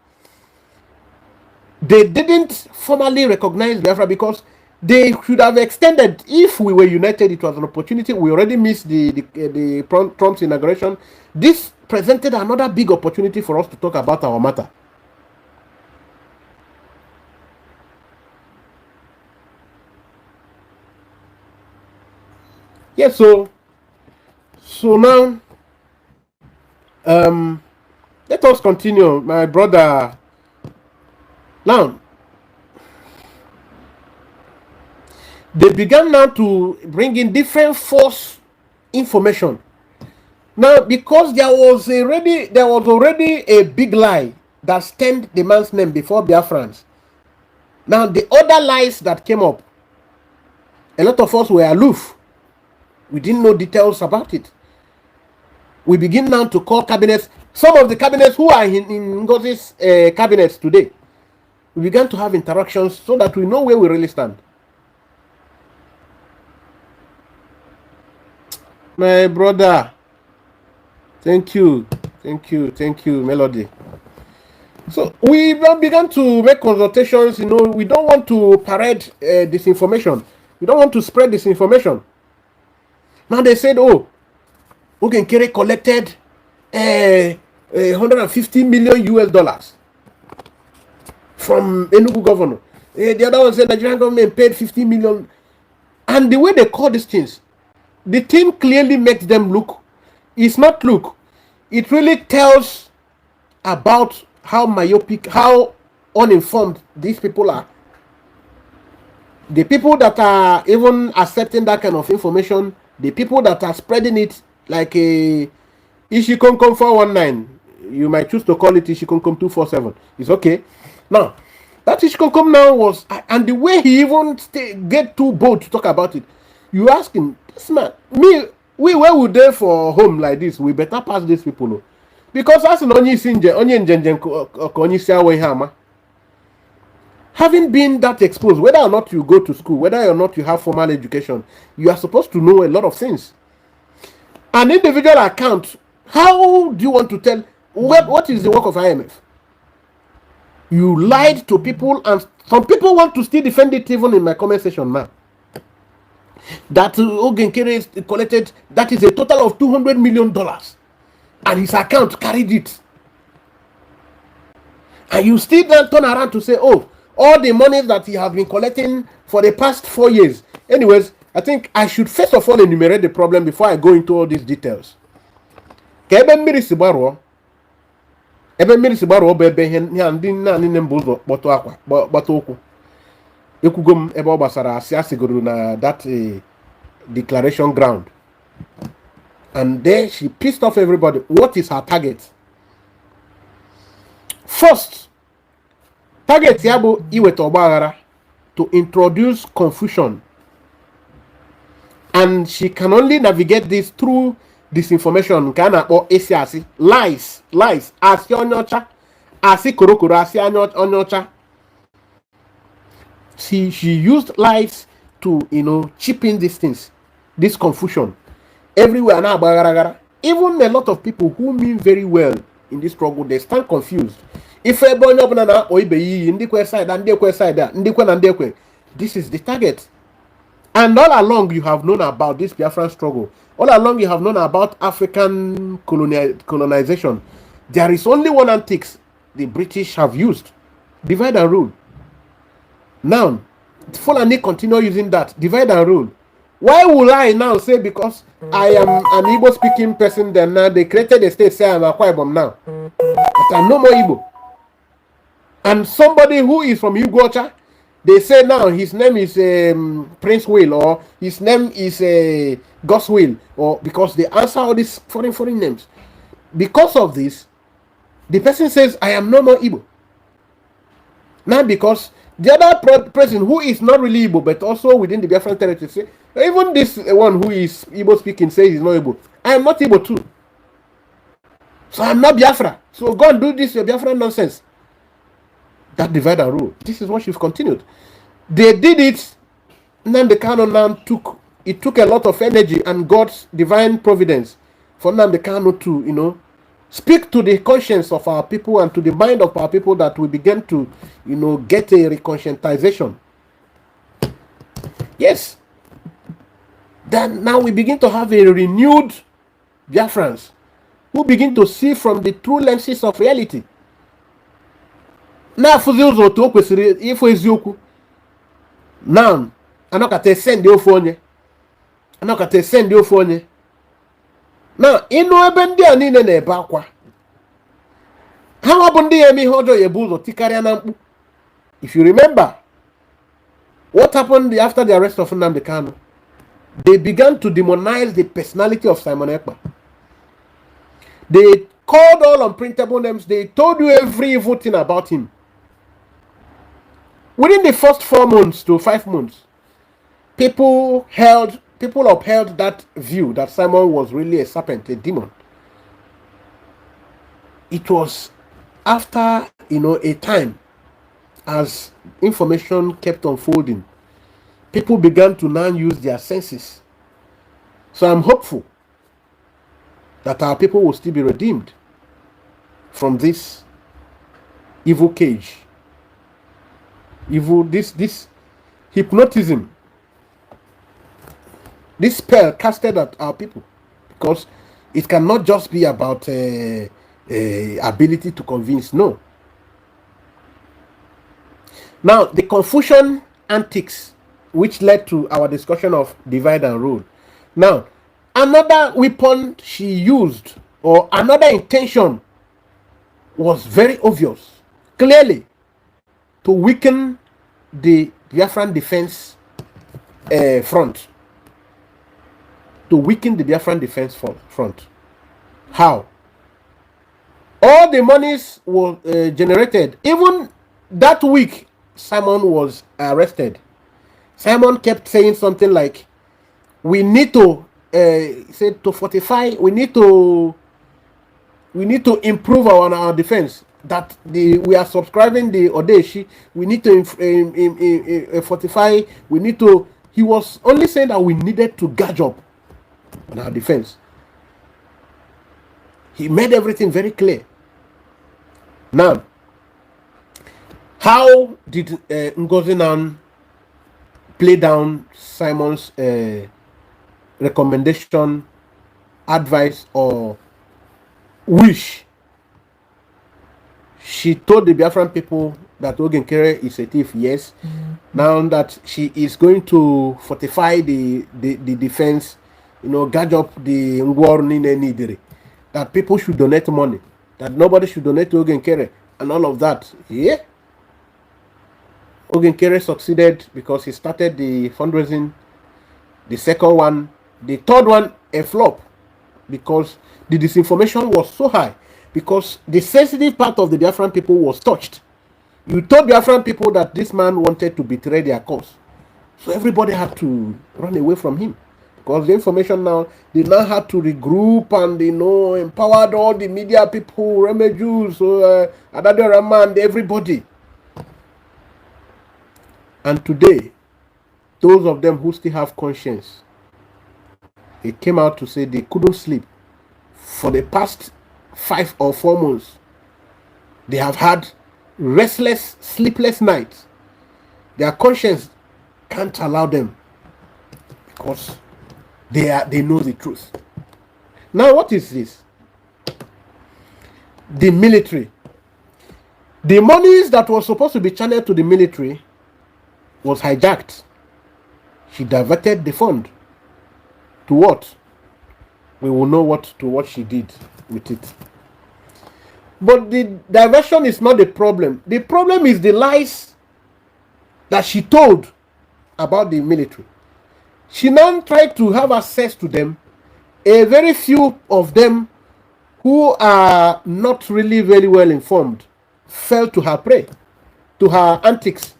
they didn't formally recognize Biafra because they should have extended. If we were united, it was an opportunity. We already missed the Trump's inauguration. This presented another big opportunity for us to talk about our matter. Yes, so now let us continue, my brother. Now, they began now to bring in different false information. Now, because there was already a big lie that stained the man's name before Biafrans. Now, the other lies that came up, a lot of us were aloof. We didn't know details about it. We begin now to call cabinets. Some of the cabinets who are in Ngozi's cabinets today, we began to have interactions so that we know where we really stand. My brother, thank you, Melody. So we began to make consultations. We don't want to parade disinformation. We don't want to spread disinformation. Now they said, oh, Ogenkere collected 150 million US dollars from Enugu governor. The other one said Nigerian government paid 50 million. And the way they call these things, the thing clearly makes them look. It's not look. It really tells about how myopic, how uninformed these people are. The people that are even accepting that kind of information, the people that are spreading it like a Ishikonkom 419, you might choose to call it Ishikonkom 247. It's okay. Now, that Ishikonkom now was, and the way he even get too bold to talk about it, you ask him, this man, where would they for home like this? We better pass these people. No? Because as an having been that exposed, whether or not you go to school, whether or not you have formal education, you are supposed to know a lot of things. An individual account, how do you want to tell what is the work of IMF? You lied to people, and some people want to still defend it even in my comment section now. That Ogenkere collected, that is a total of $200 million, and his account carried it. And you still then turn around to say, oh, all the money that he has been collecting for the past 4 years. Anyways, I think I should first of all enumerate the problem before I go into all these details. Ebe mmiri sibaro bebe ihe ndị nna nne mbuzo kpọtụ akwa kpọtụ okwu. Ekwugom ebe ọ gbasara asigoro na that declaration ground. And there she pissed off everybody. What is her target? First, target ya bụ iweta ọgbaghara, to introduce confusion. And she can only navigate this through disinformation, lies, asi onyocha, asi korokoro, asi onyocha. She used lies to, cheapen these things, this confusion. Everywhere now, even a lot of people who mean very well in this struggle, they stand confused. If this is the target. And all along you have known about this Biafran struggle. All along you have known about African colonization. There is only one antics the British have used. Divide and rule. Now, Fulani continue using that. Divide and rule. Why will I now say because I am an Igbo speaking person, then now they created a state, say I'm a Kwaibom now. But I'm no more Igbo. And somebody who is from Uganda, they say now his name is Prince Will, or his name is Gus Will, or because they answer all these foreign names. Because of this, the person says, I am no more Igbo. Now because the other person who is not really Igbo, but also within the Biafran territory, say, even this one who is Igbo speaking says he's not Igbo. I am not Igbo too. So I'm not Biafra. So go and do this Biafran nonsense. That divide and rule. This is what she's continued. They did it. Nnamdi Kanu now took a lot of energy and God's divine providence for Nnamdi Kanu to, speak to the conscience of our people and to the mind of our people, that we begin to, get a reconscientization. Yes. Then now we begin to have a renewed Biafrans who begin to see from the true lenses of reality. Now, for those who talk with if we zoku now, I'm not going to send you phone. I'm not going to send you phone. Now, in no bendi ani ne bakwa. How about the emi hodo yebuzo tikariana? If you remember, what happened after the arrest of Nnamdi Kanu? They began to demonize the personality of Simon Ekpa. They called all unprintable names. They told you every evil thing about him. Within the first 4 months to 5 months, people held people upheld that view that Simon was really a serpent, a demon. It was after, a time, as information kept unfolding, people began to now use their senses. So I'm hopeful that our people will still be redeemed from this evil cage. Evil, this hypnotism, this spell casted at our people, because it cannot just be about ability to convince. No. Now, the Confucian antics, which led to our discussion of divide and rule. Now, another weapon she used, or another intention, was very obvious, clearly, to weaken the Biafran defense front. To weaken the Biafran defense front. How? All the monies were generated. Even that week, Simon was arrested. Simon kept saying something like, we need to say to fortify, we need to improve our defense. That we are subscribing the Odeshi, we need to fortify, we need to. He was only saying that we needed to gauge up on our defense. He made everything very clear. Now, how did Ngozi Nan play down Simon's recommendation, advice, or wish? She told the Biafran people that Ogenkere is a thief, yes. Now that she is going to fortify the defense, gauge up the Ngwor Nidiri, that people should donate money, that nobody should donate to Ogenkere, and all of that. Yeah. Ogenkere succeeded because he started the fundraising. The second one, the third one, a flop, because the disinformation was so high, because the sensitive part of the Biafran people was touched. You told Biafran people that this man wanted to betray their cause, so everybody had to run away from him, because the information now, they now had to regroup and empowered all the media people, Reme Jews, Adade Rahman, everybody. And today, those of them who still have conscience, they came out to say they couldn't sleep for the past 5 or 4 months. They have had restless, sleepless nights. Their conscience can't allow them, because they know the truth. Now, what is this? The military. The monies that was supposed to be channeled to the military was hijacked. She diverted the fund. To what? We will know what she did with it. But the diversion is not the problem. The problem is the lies that she told about the military. She now tried to have access to them. A very few of them who are not really very well informed fell to her prey, to her antics.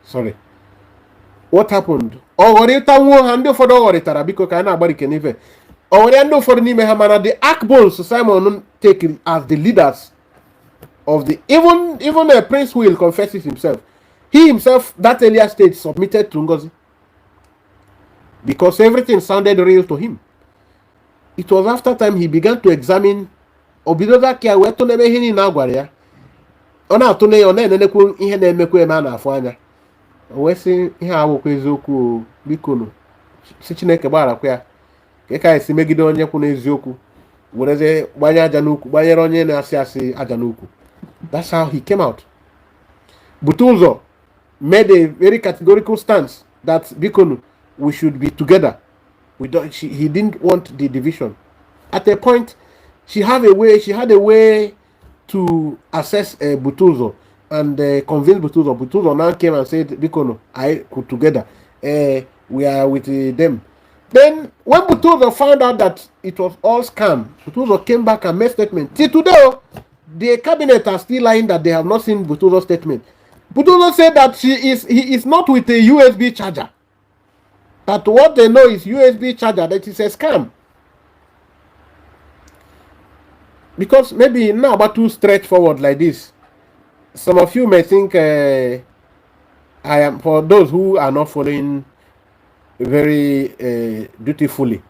Sorry. What happened? The Akbones Simon take as the leaders of the even a Prince Will confesses himself. He himself, that earlier stage, submitted to Ngozi, because everything sounded real to him. It was after time he began to examine Obidoza kia weto neme hini na agwara. Ona atune ona enenekwu ihe na-emekwa eme a na-afụ anya. O wesi ihe awokwa eziokwu bikono. Si Chineke gbarakwa ya. Ke ka esi megide onye kwu n'eziokwu. Wereze gbanye aja n'ukwu, gbanyere onye na-asị asị aja n'ukwu. That's how he came out. Butuzo made a very categorical stance that bikono, we should be together. He didn't want the division. At a point, she had a way to assess Butuzo and convince Butuzo. Butuzo now came and said, Bikono, I put together. We are with them. Then, when Butuzo found out that it was all scam, Butuzo came back and made statement. Till today, the cabinet are still lying that they have not seen Butuzo's statement. Butuzo said that he is not with a USB charger. That what they know is USB charger, that is a scam. Because maybe now about too straightforward like this. Some of you may think I am, for those who are not following very dutifully,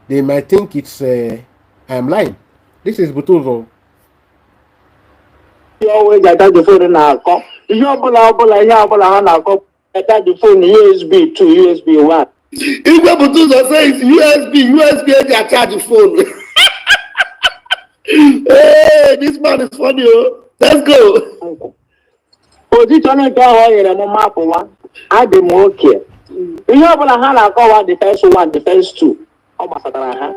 they might think it's I am lying. This is Butuzo. You always attach the phone now. You attach the phone USB to USB 1. If Butuzo says USB, they charge the phone. Hey, this man is funny. Oh. Let's go. Position nke ahụ nyere m mapụ nwa adị m oke ihe ọbụla ha na-akọwa defense 1 defense 2 ọ gbasatara ha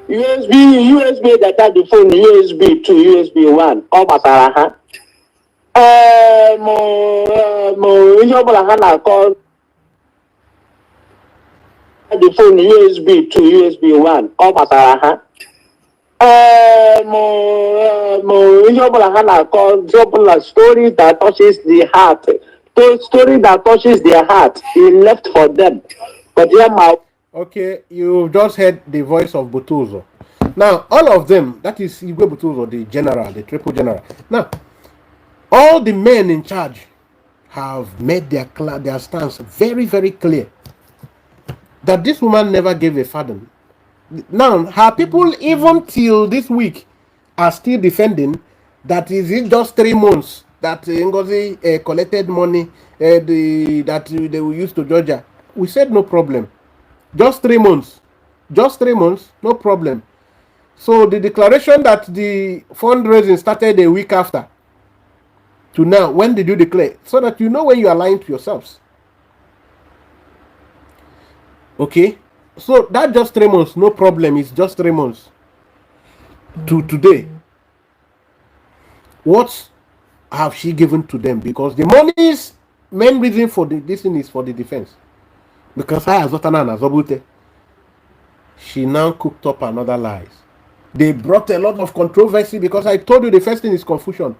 USB data the phone USB 2 USB 1 ọ gbasara ha ihe ọbụla ha na-akọ the phone USB 2 USB 1 ọ gbasara ha ihe ọbụla ha na-akọ story that touches the heart, story that touches their heart is left for them. But okay, you just heard the voice of Butuzo. Now, all of them, that is Igwe Butuzo, the general, the triple general. Now, all the men in charge have made their stance very, very clear that this woman never gave a fathom. Now, her people, even till this week, are still defending that is it just 3 months that Ngozi collected money that they will use to Georgia. We said no problem. Just 3 months. Just 3 months, no problem. So the declaration that the fundraising started a week after to now, when did you declare? So that you know when you are lying to yourselves. Okay? So that just 3 months, no problem. It's just 3 months to today. What have she given to them? Because the money's main reason for this thing is for the defense. Because she now cooked up another lies. They brought a lot of controversy because I told you the first thing is confusion.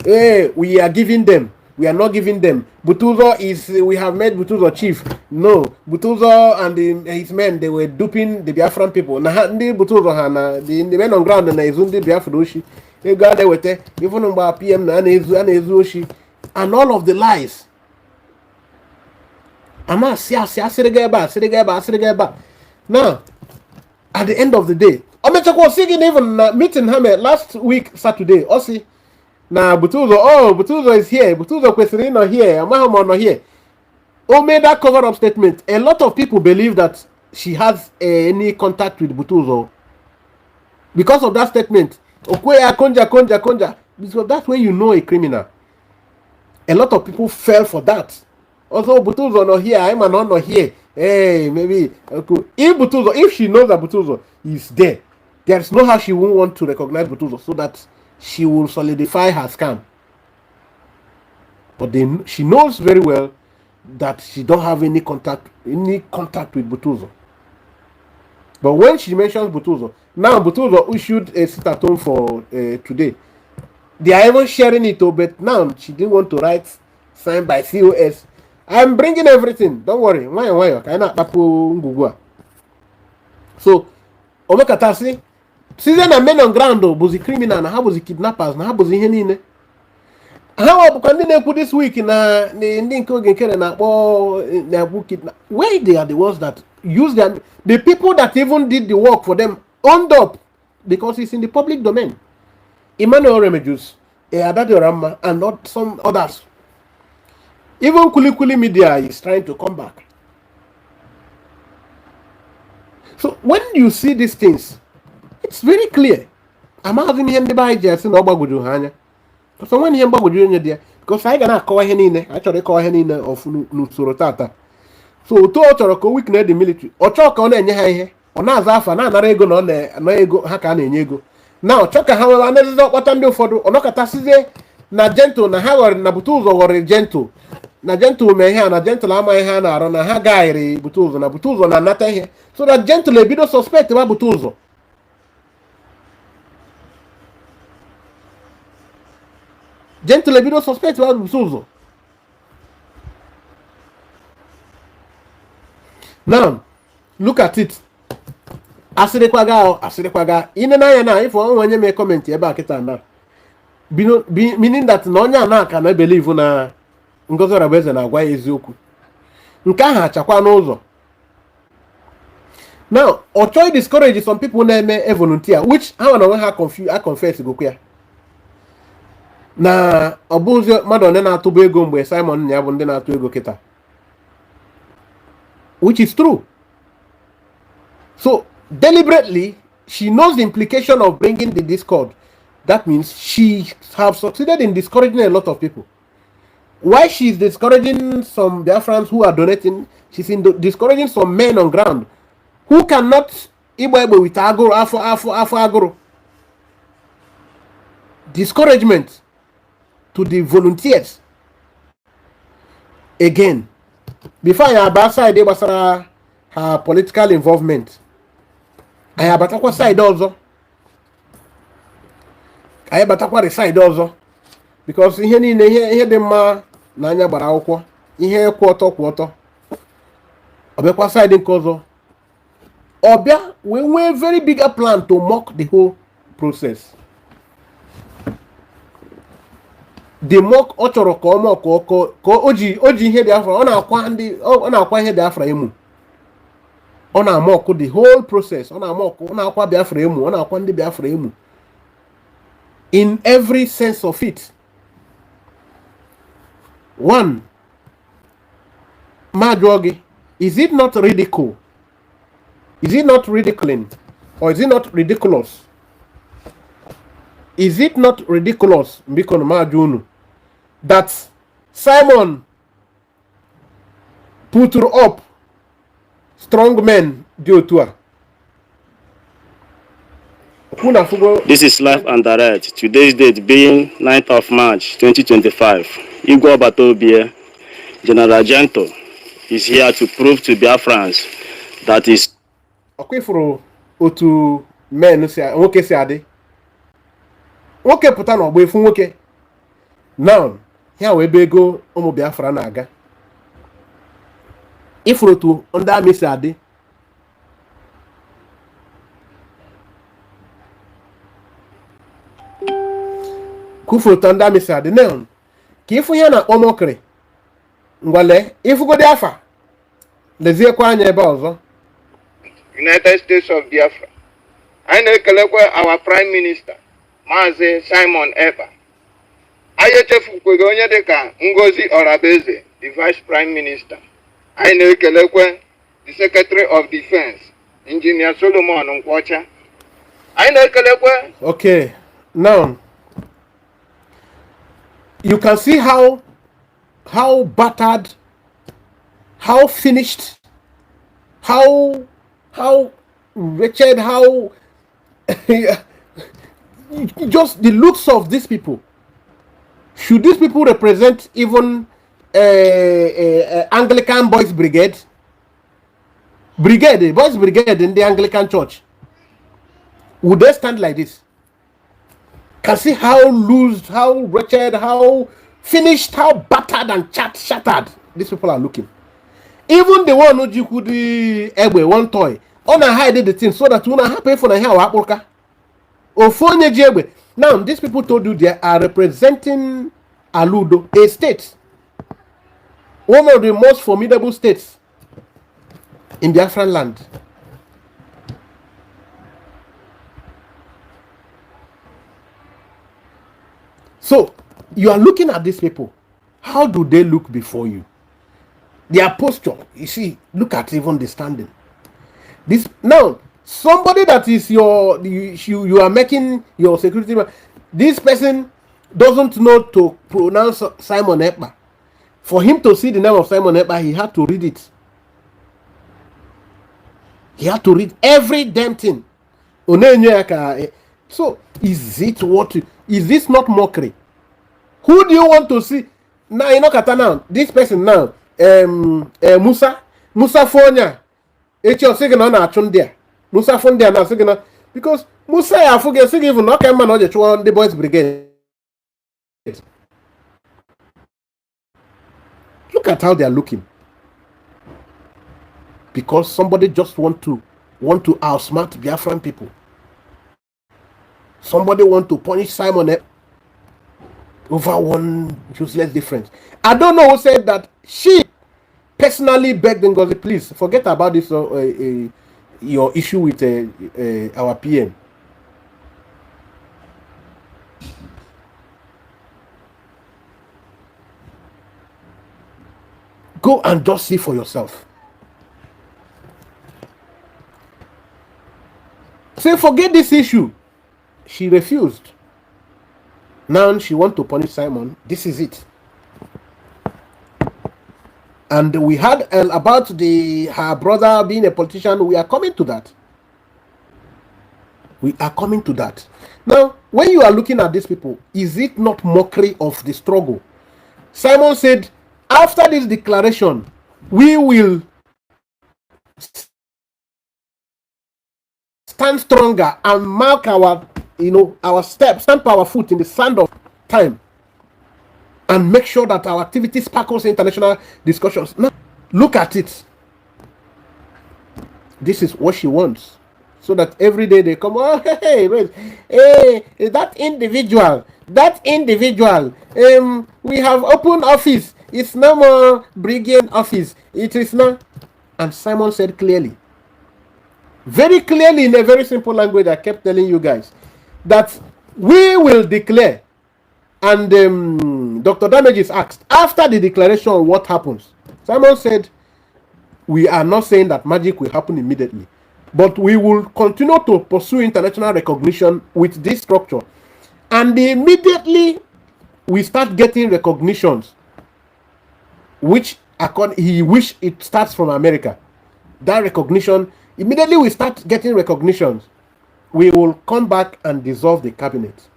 Hey, we are giving them. We are not giving them. Butuzo is, we have made Butuzo chief. No, Butuzo and his men, they were duping the Biafran people. Butuzo, the men on ground, and the Biafra, they got there with even about PM and all of the lies. Now, at the end of the day, even meeting him last week, Saturday, also. Now Butuzo is here. Butuzo questioning not here. Amahama not here. Oh, made that cover-up statement. A lot of people believe that she has any contact with Butuzo because of that statement. Okwea konja. Because that's when you know a criminal. A lot of people fell for that. Also, Butuzo not here. I'm not here. Hey, maybe if she knows that Butuzo is there, there's no how she won't want to recognize Butuzo so that she will solidify her scam. But then she knows very well that she don't have any contact with Butuzo. But when she mentions Butuzo, now Butuzo issued a sit-at-home for today. They are even sharing it, but now she didn't want to write signed by COS. I'm bringing everything. Don't worry. So, Omekatasi. Season na men on ground was criminal na ha was kidnappers na ha was ihe niile. Ha bụ ndị na-ekwu this week na ndị nke oge nkere na kidnap. Where they are the ones that use them, the people that even did the work for them owned up because it's in the public domain. Emmanuel Remedios, Adadi Orama, and not some others. Even Kuli Media is trying to come back. So when you see these things, it's very clear. I'm having him by just no bagudu hanya. So when him bagudu in there, because I gonna call him actually call him of Nusurotata. So to Ochoroko weak the military. Ochoka on any high or Nazafa, Narego on the ego Hakan and Yego. Now Choka however another what I'm doing for Onokatasize na gentle na Howard Nabutuzo or gentle. Na gentle may have na gentle ama hana or na Hagari Butuzo na Butuzo na Nata here. So that gentle libido suspect about Butuzo. Gentle libido suspect about Butuzo. Now, look at it. Asịrịkwaga ine na anya na if onye mee comment ebe a kịta na meaning that na onye a na-aka na believe na Ngozi Orabueze na-agwa ya eziokwu nke ahụ achakwa n'ụzọ. Now ọ chọghị discourage some people na-eme volunteer which ha na onwe ha confess gokwu ya na ọ bụzi mmadụ onye na-atụba ego mgbe Simon na ya bụ ndị na-atụ ego kịta, which is true. So deliberately she knows the implication of bringing the discord. That means she has succeeded in discouraging a lot of people. Why she's discouraging some Biafrans who are donating, she's discouraging some men on ground who cannot Igbo with agro after agro. Discouragement to the volunteers. Again, before I have side her political involvement, I have a side also. I have a side also. Because ihe dị mma na anya gbara akwụkwọ, ihe kwụ ọtọ ọbịakwa side nke ọzọ ọbịa we nwee very bigger plan to mock the whole process. The mock ọ chọrọ ka ọ mock ka o ji ihe Biafra ọ na-akwa ihe Biafra emu, ọ na-mock the whole process, ọ na-akwa Biafra emu, ọ na-akwa ndị Biafra emu in every sense of it. One, Majogi, is it not ridicule? Is it not ridiculing? Or is it not ridiculous? Is it not ridiculous, Mbikon Majunu, that Simon put up strong men due to her? This is live and direct. Today's date being 9th of March 2025. Igwe Batobie, General Gento, is here to prove to Biafrans that is. Okay, for otu men si nwoke si adị. Nwoke pụta na ọgba efu nwoke. Now, here we be go ụmụ Biafra na-aga. Ifuru otu ndị amị si adị. Kufuru ndị amị si adị. Now, ka ifu ihe na-akpọ Mockery ngwale ifugodi afa leziekwa anya ebe ọzọ. United States of Biafra. Anyị na-ekelekwa our Prime Minister Maazị Simon Ekpa. Anyị echefukwego onye dịka Ngozi Orabueze, the Vice Prime Minister. Anyị na-ekelekwa the Secretary of Defense, Engineer Solomon Nkwocha. Anyị na-ekelekwa. Okay, now you can see how battered, how finished, how wretched, how just the looks of these people. Should these people represent even Anglican Boys Brigade Boys Brigade in the Anglican Church? Would they stand like this? Can see how loose, how wretched, how finished, how battered and shattered these people are looking. Even the one who could the one toy on a hide the thing so that you not happy for the hair or phone. Now these people told you they are representing Aludo, a state, one of the most formidable states in Biafran land. So you are looking at these people. How do they look before you? Their posture. You see, look at even the standing. This now, somebody that is you are making your security man. This person doesn't know to pronounce Simon Ekpa. For him to see the name of Simon Ekpa, he had to read it. He had to read every damn thing. So is this not mockery? Who do you want to see? Now you know now. This person now, Musa Fonya. Musa Fondia now saying because Musa I forget saying even not man on the Boys Brigade. Look at how they are looking. because somebody just want to outsmart Biafran people. Somebody want to punish Simon over one useless difference. I don't know who said that. She personally begged Ngozi, please forget about this your issue with our PM. Go and just see for yourself. Say, forget this issue. She refused. Now she wants to punish Simon. This is it. And we heard about her brother being a politician. We are coming to that. We are coming to that. Now, when you are looking at these people, is it not mockery of the struggle? Simon said, after this declaration, we will stand stronger and mark our steps, stamp our foot in the sand of time, and make sure that our activity sparkles international discussions. Now, look at it. This is what she wants. So that every day they come, oh, hey, that individual, we have open office. It's no more brigade office. It is not. And Simon said clearly, very clearly in a very simple language, I kept telling you guys, that we will declare. And Dr. Damage is asked, after the declaration, what happens? Simon said, we are not saying that magic will happen immediately, but we will continue to pursue international recognition with this structure. And immediately we start getting recognitions, which he wish it starts from America. That recognition, immediately we start getting recognitions, we will come back and dissolve the cabinet,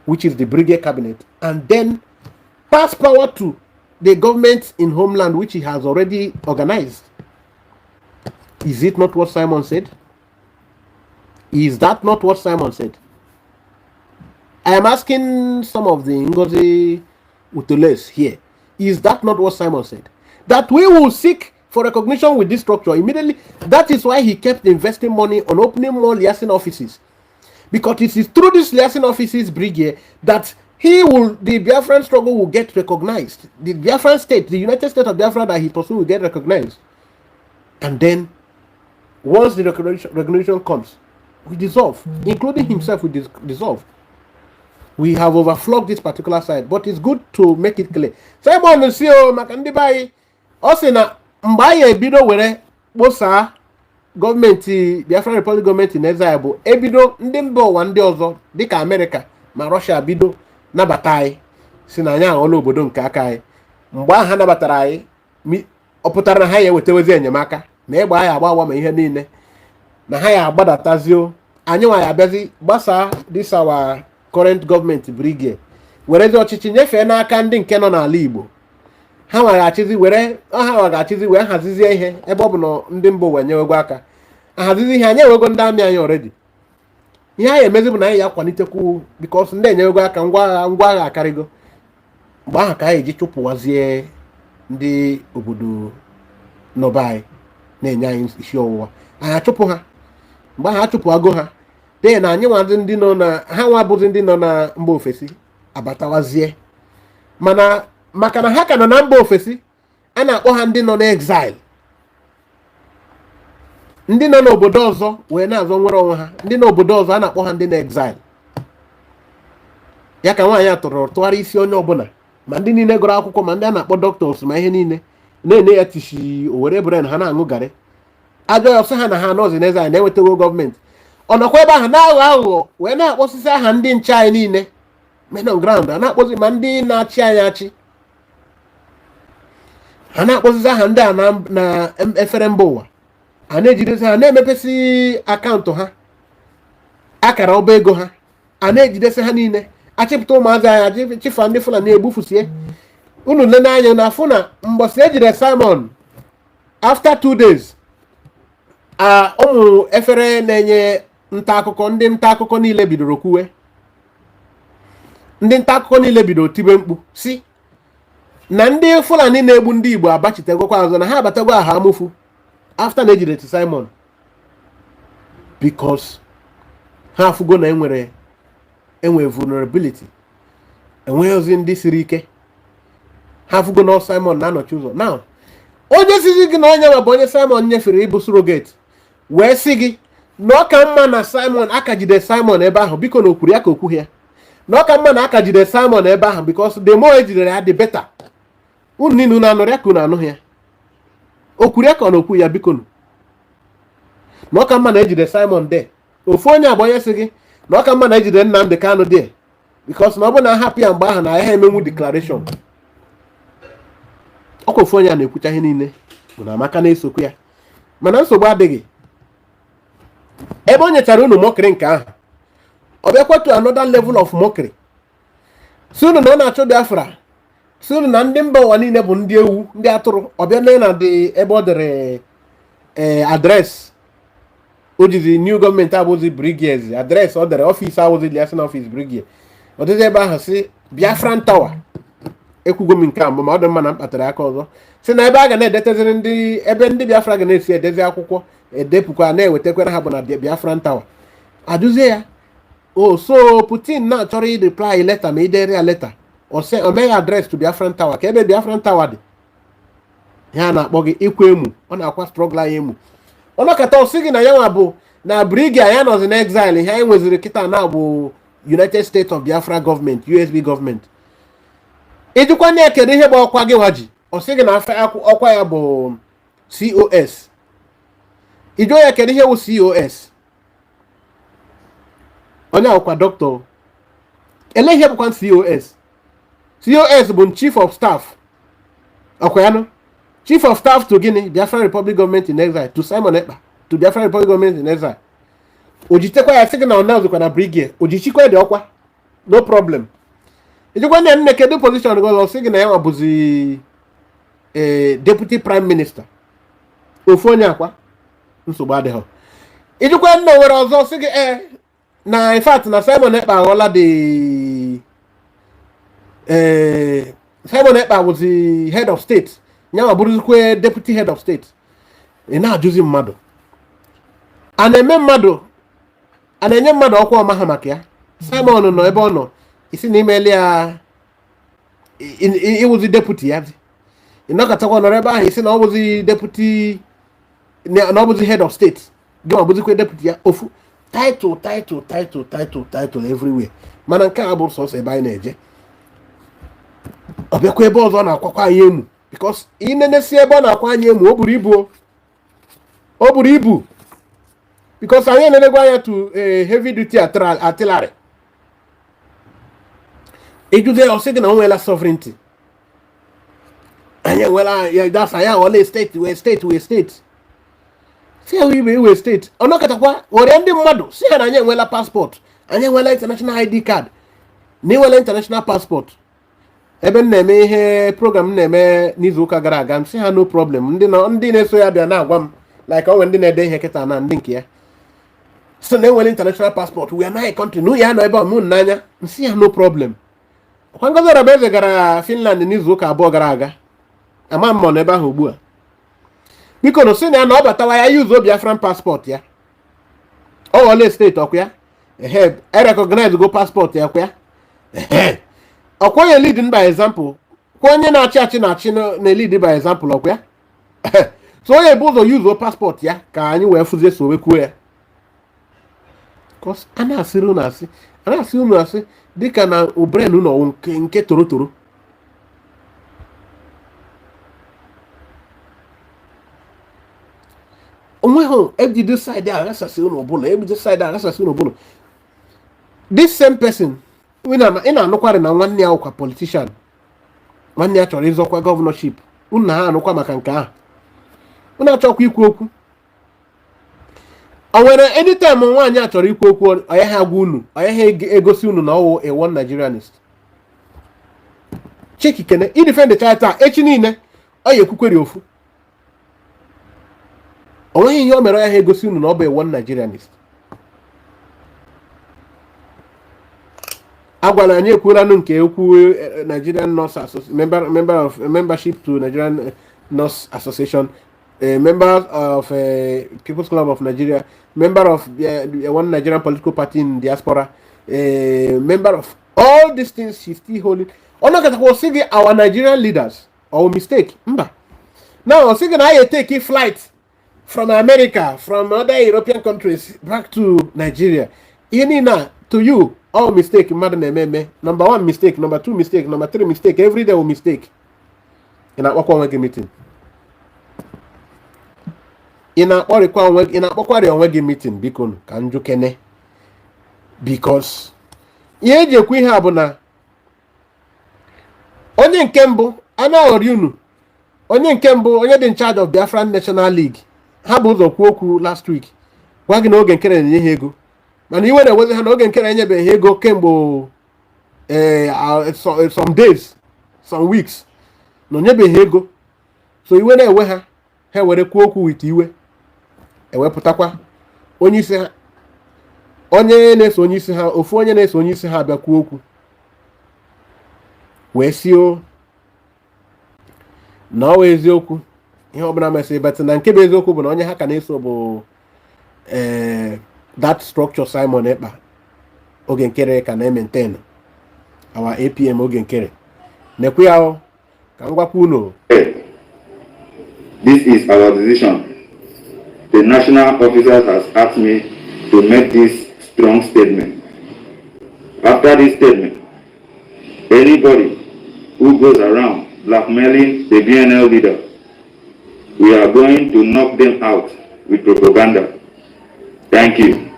which is the brigade cabinet, and then pass power to the government in homeland, which he has already organized. Is it not what Simon said? Is that not what Simon said? I am asking some of the Ngozi Uteles here. Is that not what Simon said? That we will seek for recognition with this structure immediately. That is why he kept investing money on opening more liaison offices. Because it is through this liaison offices brigade that the Biafran struggle will get recognized. The Biafran state, the United States of Biafra that he pursues will get recognized. And then, once the recognition comes, we dissolve. Including himself, we dissolve. We have overflogged this particular side, but it's good to make it clear. Simon CEO Makandibai also na mbaye ebido were bosa gọọmenti Biafran Republic gọọmenti in exile bụ ebido ndị mba ụwa ndị ọzọ dịka America ma Russia bido nabata anyị si na anyị aghọọla obodo nke aka anyị. Mgbe ha nabatara anyị ọ pụtara na ha ya ewetawezi enyemaka na egbe anyị agbawa ma ihe niile na ha ya agbadatazio anyị nwa ya abịazi gbasaa this our current government brigade werezi ọchịchị nyefee n'aka ndị nke nọ n'ala Igbo. Ha nwaghachizi wee hazizie ihe ebe ọ bụ na ndị mba ụwa nyewego aka ahazizi ihe anyị ewego ndị amị anyị already. Ihe anyị emezi bụ na anyị ya akwalitekwu because ndị enyewego aka ngwa agha akarịgo. Mgbe ahụ ka anyị eji chụpụwazie ndị obodo nọba anyị na-enye anyị isi ọwụwa. Anyị achụpụ ha. Mgbe ahụ achụpụago ha dee na anyị nwa ndị nọ na ha nwa bụzi ndị nọ na mba ofesi abatawazie, mana maka na ha ka nọ na mba ofesi a na-akpọ ha ndị nọ n'exile, ndị nọ n'obodo ọzọ wee na-azọ nwere onwe ha. Ndị n'obodo ọzọ a na-akpọ ha ndị n'exile. Ya ka nwaanyị a tụgharị isi onye ọbụla, ma ndị niile gụrụ akwụkwọ ma ndị a na-akpọ doctors ma ihe niile na-ene ya tishi owere bren ha na-aṅụ garị. Ajọ ya ọsọ ha na ha nọzi n'exile na-enwetago gọọmenti. Ọ nọkwa ebe ahụ na-aghọ aghụghọ wee na-akpọsịsị aha ndị nche anyị niile men on ground, a na-akpọzi ma ndị na-achị anyị achị, a na-akpọzizi aha ndị a na efere mba ụwa, a na-ejidesi ha na-emepesi akaụntụ ha, akara ọba ego ha, a na-ejidesi ha niile, achịpụta ụmụazị anyị chifa ndị Fulani egbufusie. Unu lene anya na afụ na mbọsị ejide Simon after 2 days ụmụ efere na-enye nta akụkọ, ndị nta akụkọ niile bidoro kwuwe, ndị nta akụkọ niile bidoro tibe mkpu si na ndị Fulani na-egbu ndị Igbo abachitegokwa azụ, na ha abatagwo aha amụfu after na ejideti Simon because ha afụgo na enwere vulnerability, enweghị ozi ndị siri ike, ha afụgo na Simon na-anọchi ụzọ. Now onye sizi gị na onye ma bụ onye Simon nyefere ịbụ surrogate wee sị gị na ọ ka mma na Simon aka jide Simon ebe ahụ, biko na okwuru ya ka okwughị ya, na ọ ka mma na aka jide Simon ebe ahụ because the more ejidere ya the better. Unu niile unu anụrụ ya ka unu anụghị ya, okwuru ya ka ọ na okwu ya, biko na ọ ka mma na ejide Simon de. Ofu onye abụ onye sị gị na ọ ka mma na ejide Nnamdi Kanu de because na ọ bụ na hapụ ya mgbe ahụ na ya emenwu declaration. Ọkwa ofu onye a na-ekwucha ihe niile bụ na Amaka na-esokwu ya, mana nsogbu adịghị. Ebe o nyechara unu mockery nke ahụ, ọ bịakwa to another level of mockery. Si unu na ọ na-achọ Biafra, si unu na ndị mba ụwa niile bụ ndị ewu ndị atụrụ, ọ bịa lee na dị ebe ọ dere adres o jizi new gọọmenti abụzi brigades, adres ọ dere ọfịs awụzi liasin ọfịs brigade, ọ dịzi ebe ahụ si Biafran Tower. Ekwugo m nke a ma ọ dị mma na mkpatara aka ọzọ, si na ebe a ga na-edeteziri ebe ndị Biafra ga na-esi edezi akwụkwọ edepụkwa na-ewetakwara ha bụ na Biafran Tower. Ajụzie ya, so Putin na-achọrọ i-reply leta ma idere ya leta o meghị adres to Biafran Tower, ka ebe Biafran Tower dị ya na-akpọ gị ikwu emu, ọ na-akwa strọgla ya emu. Ọnọkata ọsị gị na ya nwa bụ na brigia ya nọzi na exile, ihe anyị nweziri kịta na bụ United States of Biafra Government, USB gọọmenti. Ijikwa na kedu ihe bụ ọkwa gị nwa ji, ọ sị gị na ọkwa ya bụ COS. Ijo ya kedu ihe bụ COS, onye akwụkwa dọkịta. Ele ihe bụkwa COS. COS bụ Chief of Staff, ọkwa ya nọ Chief of Staff to gịnị? Biafra Republic Government in Exile, to Simon Ekpa, to Biafra Republic Government in Exile. Ojitekwa ya sị gị na ọ na-azụkwa na brigade, ojichikwa dị ọkwa, no problem. Ijikwa na nne kedu position gị ọzọ, sị gị na ya bụzi Deputy Prime Minister. Ofu onye akwa nsogbu adịghị. Ijikwa nne nwere ọzọ sị gị na in fact na Simon Ekpa aghọla Simon Ekpa bụzi head of state, nyanwa bụrụzikwe deputy head of state. Ị na-ajụzi mmadụ a na-enye mmadụ ọkwa ọma ha maka ya. Simon nọ ebe ọ nọ, isi na imeli ya ịwụzi deputy ya dị, ịnọkọtakwa nọrọ ebe ahụ isi na ọ bụzi deputy, na ọ bụzi head of state, gị ma bụzikwe deputy ya. Ofu title everywhere, mana nke a bụ sọsọ ebe anyị na-eje. Ọ bịakwa ebe ọzọ na-akwakwa anyị emu, because inenesi ebe ọ na-akwa anyị emu, o buru ibu because anyị enenegwa anya to heavy duty artillery. Ijude ọsị gị na o nwela sovereignty, anyị enwela ya dasa ya wale we state si ya iwe state. Ọ nọkọtakwa were ndị mmadụ si ha na anyị enwela passport, anyị enwela international ID card, na enwela international passport. Ebe m na-eme ihe program m na-eme n'izu ụka gara aga, m si ha no problem, ndị na-eso ya bịa na-agwa m like onwe ndị na-ede ihe kịta na ndị nke ya so na enwere international passport, we are not a country, na ya nọ ebe ọmụ n'anya. M si ya no problem. Ọkwa Ngozi Orabeeze gara Finland n'izu ụka abụọ gara aga, ama m nọ n'ebe ahụ ugbu a. Biko na si na ya na ọ batawa ya yuzo Biafran passport ya, ọ ghọla steeti ọkwa ya recognize go passport ya kwa ya. Ọkwa onye lead by example, kwa onye na-achị na-lead by example ọkwa ya. So onye bụ ụzọ yuzo passport ya ka anyị wee fụzie so wekwuo ya. Because a na-asịrị unu asị dịka na obren ụlọ nke torotoro. Onweghị ejide side a rasasị unu ọbụla, this same person ị na-anụkwarị na nwanne ya ụkwa politician, nwanne ya chọrọ ịzọkwa gọvanọship, unu na ha anụkwa maka nke ahụ, unu achọkwa ikwu okwu. O nwere anytime nwaanyị a chọrọ ikwu okwu, onye ha agwa unu, onye ha egosi unu na ọwụ a one Nigerianist. Chekikene idefend taa echi niile ọ ya ekwukweri ofu, o nweghị ihe o mere, onye ha egosi unu na ọ bụ a one Nigerianist. Agwala anyị ekwuranụ nke okwu Nigerian Nurse Membership to Nigerian Nurse Association a member of People's Club of Nigeria, member of one Nigerian political party in diaspora, a member of all these things. She's still holding. Oh no, because we're saying our Nigerian leaders our mistake. Now I'm saying I take a flight from America, from other European countries back to Nigeria. Inina to you, all mistake, madam Ememe. Number one mistake, number two mistake, number three mistake. Every day we mistake. In a work meeting. In a work meeting, because can you kene? Because ihe ji ekwu ihe a bụ na onye nke mbụ anaghọriunu onye nke mbụ onye dị in charge of Biafran National League ha bụ ụzọ kwuo okwu last week gwa gị na oge nkere na-enye ha ego mana iwe na-ewezi ha na oge nkere enyebeghị ha ego kemgbe some days some weeks na onyebeghị ego so iwe na-ewe ha ha were kwuo okwu wit iwe ewepụtakwa onye isi ha onye na-eso onye isi ha ofu onye na-eso onye isi ha abịa kwuo okwu wee sio na ọ wee eziokwu ihe ọbụla mesịrị bata na nke bụ eziokwu bụ na onye ha ka na-eso bụ that structure Simon Ekpa oge nkere ka na-maintain our APM oge nkere nekwe ya ka m gwakwa unu. This is our decision. The national officers has asked me to make this strong statement. After this statement, anybody who goes around blackmailing the BNL leader, we are going to knock them out with propaganda. Thank you.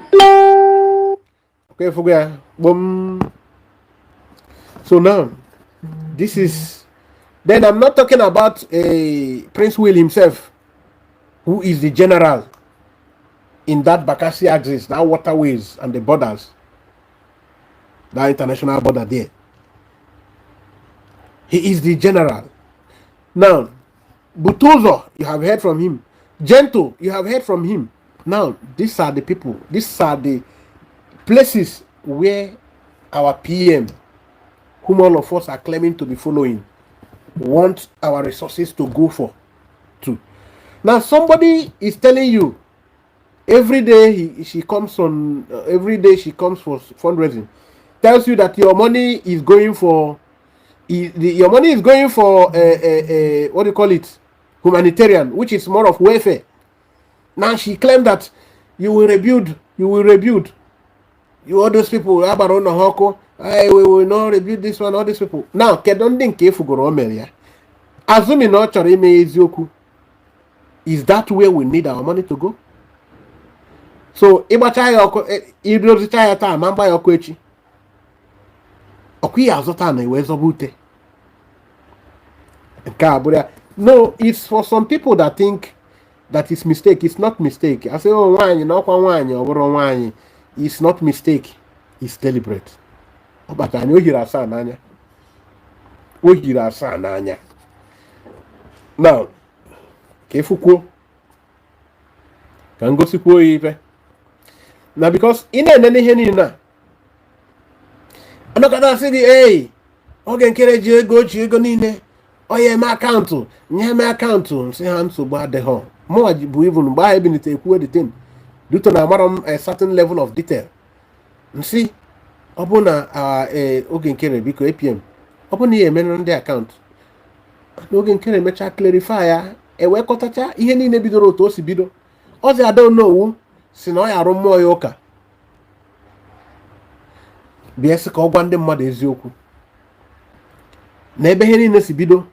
Okay, forget. Boom. So now, this is. Then I'm not talking about Prince Will himself, who is the general in that Bakassi axis, that waterways and the borders, that international border there. He is the general. Now, Butozo, you have heard from him. Gento, you have heard from him. Now, these are the people, these are the places where our PM, whom all of us are claiming to be following, want our resources to go for. To. Now, somebody is telling you, every day she comes on, every day she comes for fundraising, tells you that your money is going for, your money is going for, what do you call it, humanitarian, which is more of welfare. Now she claimed that you will rebuild, you all those people, Abaron Hoko, we will not rebuild this one, all these people. Now, Kedondin Kefugoro Melia, assuming not Charime Izyoku, is that where we need our money to go? So, Ibachaya, Idrositaya, Mamba Yokochi, Oki Azotana, Wezobute. No, it's for some people that think that is mistake. It's not mistake. I say, oh, wine, no wine, or wine. It's not mistake. It's deliberate. But I know you're a son, Nanya. Oh, you're a son, Nanya. Now, Kefuko can go to Kuive. Now, because in any henina, I'm not gonna say, hey, okay, carriage go to Gonine. Oh, yeah, my account. Yeah, my account. Say, I'm so bad the home. More even by having it a the thing. Due to a certain level of detail. You see, upon Ogen Kere Biko APM, upon the men on the account. Ogen Kere Mecha clarifier, a way cotacha, even in a bidoro to Sibido. Also, I don't know, Sinoya Romo Yoka. Biasa kau gwande mmadụ eziokwu na ebe ihe niile si bido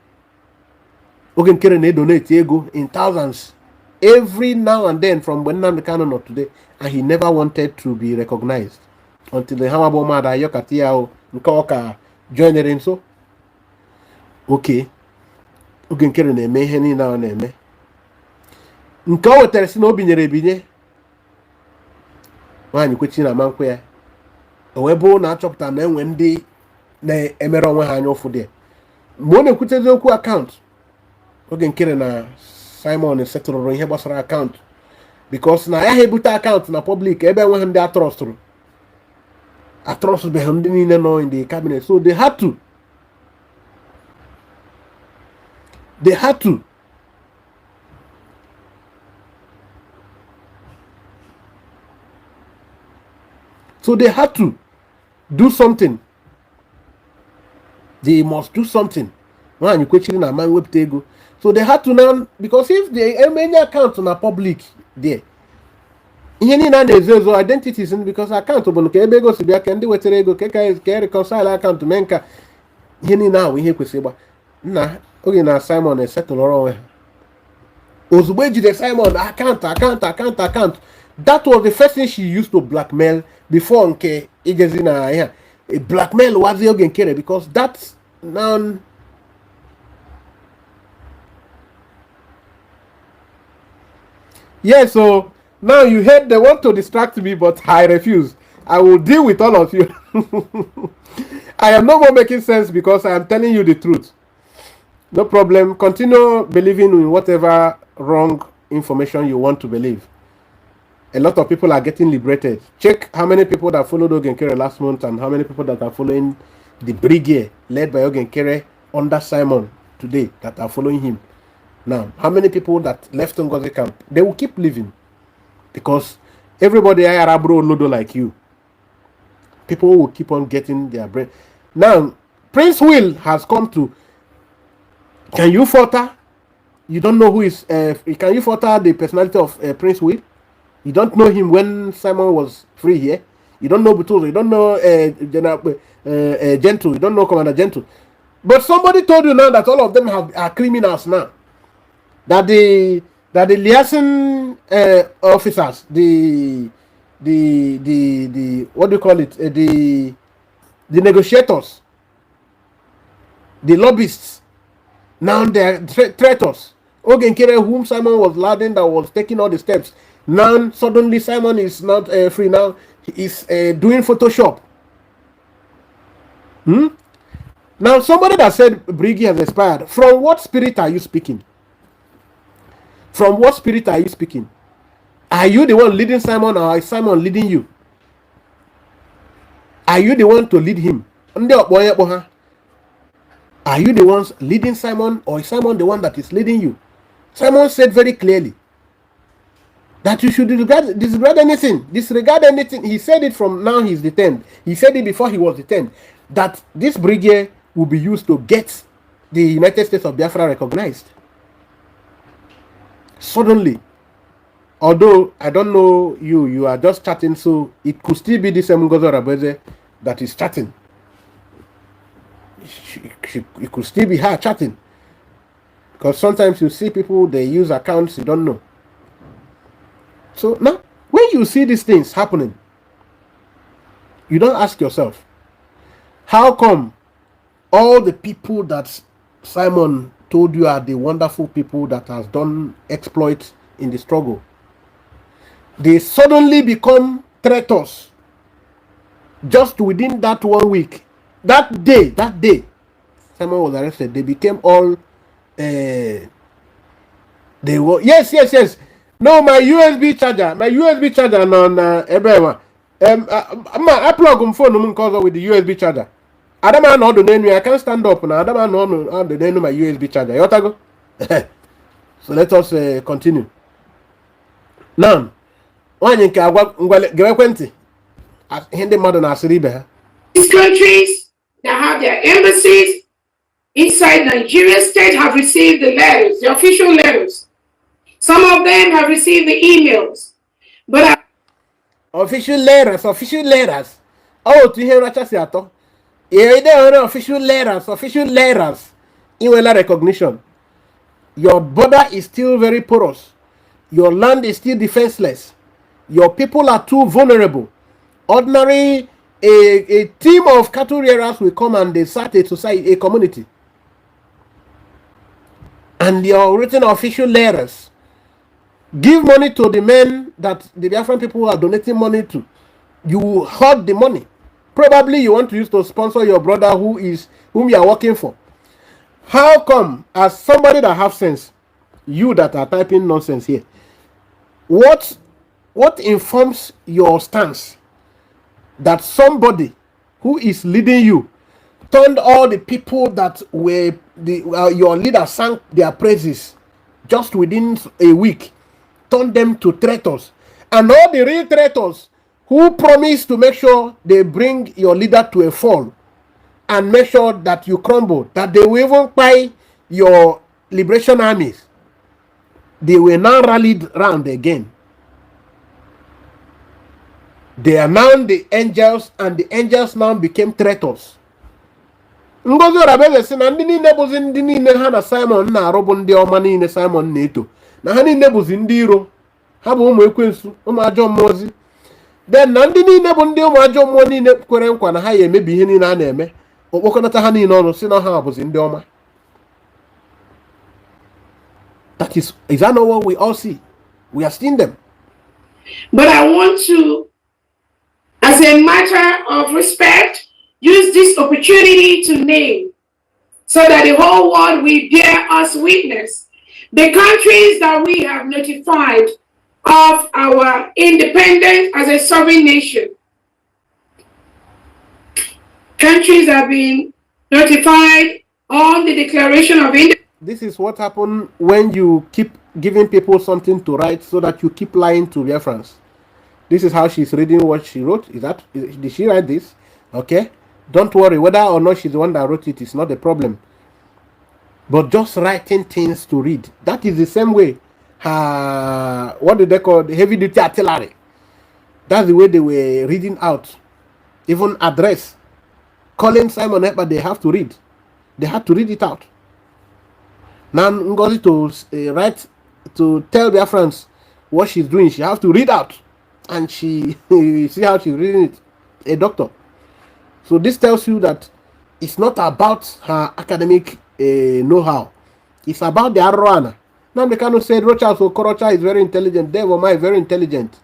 oge nkere na-donate ego in thousands every now and then from when Nnamdi Kanu not today, and he never wanted to be recognized until the Hamabo Mada Yokatia Nkoka joined him. So okay, oge nkere na-eme ihe niile na na-eme nke o wetara si na obi nyere ebinye nwaanyị kwechi na mankwe ya o bụ na achọpụta na enwe ndị na-emere onwe ha anya ụfụ dị mgbe ọ na-ekwutezi okwu akaụntụ oge nkere na Simon setụrụ ihe gbasara akaụntụ because na ya ha ebute akaụntụ na public ebe enweghị ndị atrọstụbeghị ndị niile nọ in the cabinet, so they had to So they had to do something. They must do something. Man, you question a man web go. So they had to now, because if the many account on a public there, so identities because account of ebe go sibia kendi wetere ego ke reconcile account menka yeni na we ihe kwesịgba na oge na Simon settle ọrụ onwe ozugbo ejide Simon account. That was the first thing she used to blackmail before nke igezi na ya blackmail wazi oge nkere because that's now. Yeah, so now you heard they want to distract me, but I refuse. I will deal with all of you. I am no more making sense because I am telling you the truth. No problem. Continue believing in whatever wrong information you want to believe. A lot of people are getting liberated. Check how many people that followed Ogenkere last month and how many people that are following the brigade led by Ogenkere under Simon today that are following him. Now, how many people that left Ngozi camp? They will keep living because everybody Arabro Lodo like you. People will keep on getting their brain. Now, Prince Will has come to. Can you falter? You don't know who is. Can you falter the personality of Prince Will? You don't know him when Simon was free here. You don't know Butuzo. You don't know Gentle. You don't know Commander Gentle. But somebody told you now that all of them are criminals now. That the liaison officers, the what do you call it? The negotiators, the lobbyists, now they're traitors. Ogenkere, whom Simon was lauding, that was taking all the steps. Now suddenly Simon is not free. Now he is doing Photoshop. Now somebody that said Briggy has expired. From what spirit are you speaking? From what spirit are you speaking? Are you the one leading Simon or is Simon leading you? Are you the one to lead him? Are you the ones leading Simon or is Simon the one that is leading you? Simon said very clearly that you should disregard anything. He said it from now he's detained. He said it before he was detained. That this brigade will be used to get the United States of Biafra recognized. Suddenly, although I don't know you are just chatting, so it could still be the same Ngozi Rabeze that is chatting. It could still be her chatting. Because sometimes you see people, they use accounts you don't know. So now, when you see these things happening, you don't ask yourself, how come all the people that Simon told you are the wonderful people that has done exploits in the struggle, they suddenly become traitors just within that 1 week? That day, Simon was arrested. They became all. They were yes. No, my USB charger on everyone. I plug on phone with the USB charger. I don't know the name. I can't stand up now. I don't know the name of my USB charger. You go. So let us continue. Now, these countries that have their embassies inside Nigeria state have received the letters, the official letters. Some of them have received the emails, but official letters. Oh, to hear Rachasiato. Official letters. Iwela recognition. Your border is still very porous. Your land is still defenseless. Your people are too vulnerable. Ordinary, a team of cattle rearers will come and they start a society, a community. And your written official letters. Give money to the men that the Biafran people are donating money to. You hoard the money. Probably you want to use to sponsor your brother whom you are working for. How come, as somebody that have sense, you that are typing nonsense here, what informs your stance that somebody who is leading you turned all the people that were your leader sang their praises just within a week, turned them to traitors, and all the real traitors who promise to make sure they bring your leader to a fall and make sure that you crumble, that they will even buy your liberation armies. They were now rallied round again. They are now the angels, and the angels now became traitors. Ngozi Orabeze sị na ndị niile bụzi ndị niile ha na Simon na-arụbụ ndị ọma niile Simon na-eto, na ha niile bụzi ndị iro, ha bụ ụmụ ekwensu, ụmụ ajọ mmụọzi. Then na ndị niile bụ ndị ụmụ ajọ mmụọ niile kwere nkwa na ha ya emebi ihe niile a na-eme, okpokọnata ha niile ọnụ si na ha bụzi ndị ọma. That is that not what we all see? We are seeing them. But I want to, as a matter of respect, use this opportunity to name, so that the whole world will bear us witness, the countries that we have notified of our independence as a sovereign nation. Countries have been notified on the Declaration of Independence. This is what happened when you keep giving people something to write so that you keep lying to Biafrans. This is how she's reading what she wrote. Did she write this? Okay. Don't worry, whether or not she's the one that wrote it is not a problem. But just writing things to read. That is the same way. What do they call the heavy duty artillery? That's the way they were reading out. Even address. Calling Simon Ekpa, they have to read. They had to read it out. Now Ngozi to write, to tell their friends what she's doing, she has to read out. And she see how she's reading it. A doctor. So this tells you that it's not about her academic know-how. It's about the Arrowana. Now they cannot say Rocha so Korocha is very intelligent, Devoma is very intelligent.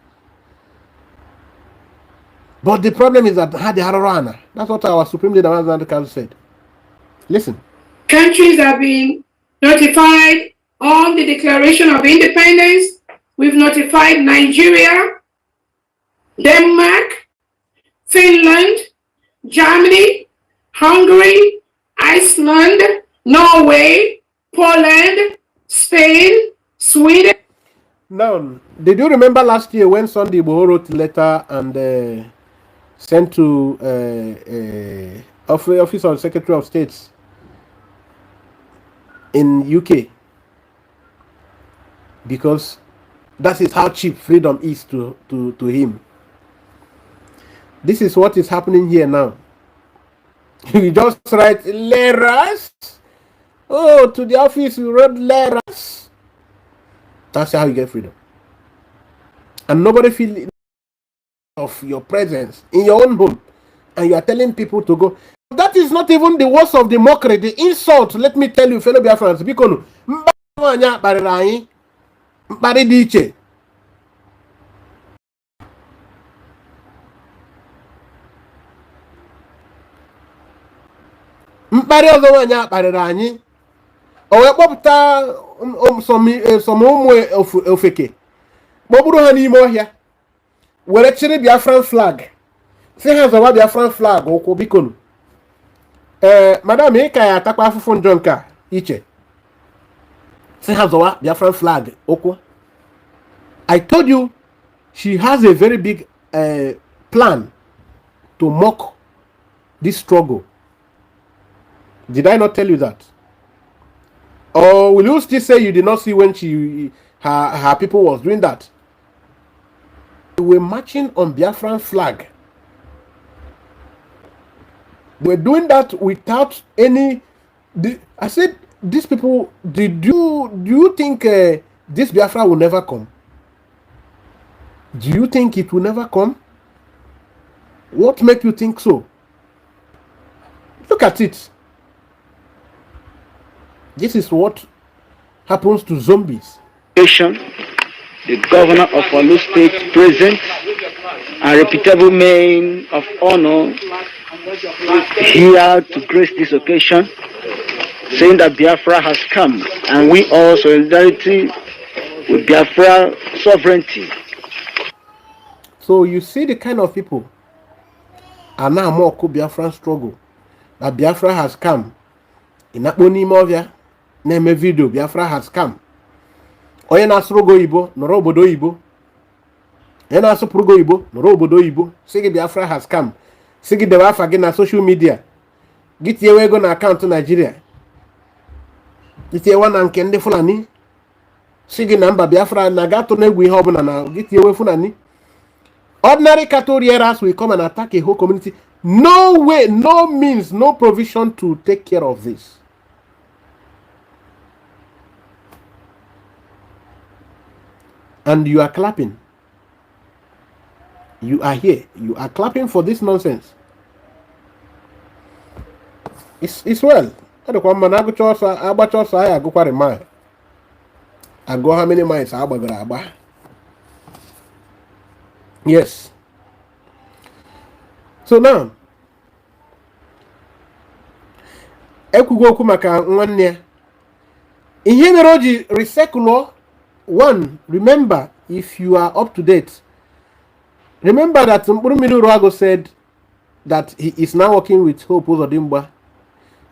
But the problem is that the Arrowana. That's what our Supreme Leader Council said. Listen. Countries have been notified on the Declaration of Independence. We've notified Nigeria, Denmark, Finland, Germany, Hungary, Iceland, Norway, Poland, Spain, Sweden. Now, did you remember last year when Sunday Igboho wrote a letter and sent to Office of Secretary of State in UK? Because that is how cheap freedom is to him. This is what is happening here now. You just write letters. Oh, to the office you wrote letters. That's how you get freedom. And nobody feels of your presence in your own home. And you are telling people to go. That is not even the worst of the mockery, the insult. Let me tell you, fellow Biafrans, because mkparị ọzọ nwaanyị akparịrị anyị, o wee kpọpụta ụmụ ofeke kpọburu ha n'ime ọhịa were chịrị Biafran flag si ha zọwa Biafran flag ụkwụ. Bikonu madam, ị ka ya atakwa afụfụ njọ nke a iche si ha zọwa Biafran flag ụkwụ. I told you she has a very big plan to mock this struggle. Did I not tell you that? Or will you still say you did not see when her people was doing that? They were marching on Biafran flag. They were doing that without any. I said, these people. Do you think this Biafra will never come? Do you think it will never come? What makes you think so? Look at it. This is what happens to zombies. The governor of Olu State present, a reputable man of honor, here to grace this occasion, saying that Biafra has come, and we all solidarity with Biafra sovereignty. So you see the kind of people are now more Biafran struggle. That Biafra has come. In Akponi Movia, name a video, Biafra has come. Oye na srogo Ibo, noro obodo Ibo. And also Prugo Ibo, Robodo Ibo, Sigi Biafra has come. Sigi the wife again on social media. Get your way gonna account to Nigeria. Get your one and Kende Fulani. Sigi number Biafra Nagato Negui Hobon and get your way Fulani. Ordinary cattle rearers will come and attack a whole community. No way, no means, no provision to take care of this. And you are clapping. You are here. You are clapping for this nonsense. It's well. I go how many miles? Yes. So now, ekugo maka nwanne. Ihe mere oji recycle one. Remember, if you are up to date, remember that Mkpuru Ruago said that he is now working with Hope Uzodimba.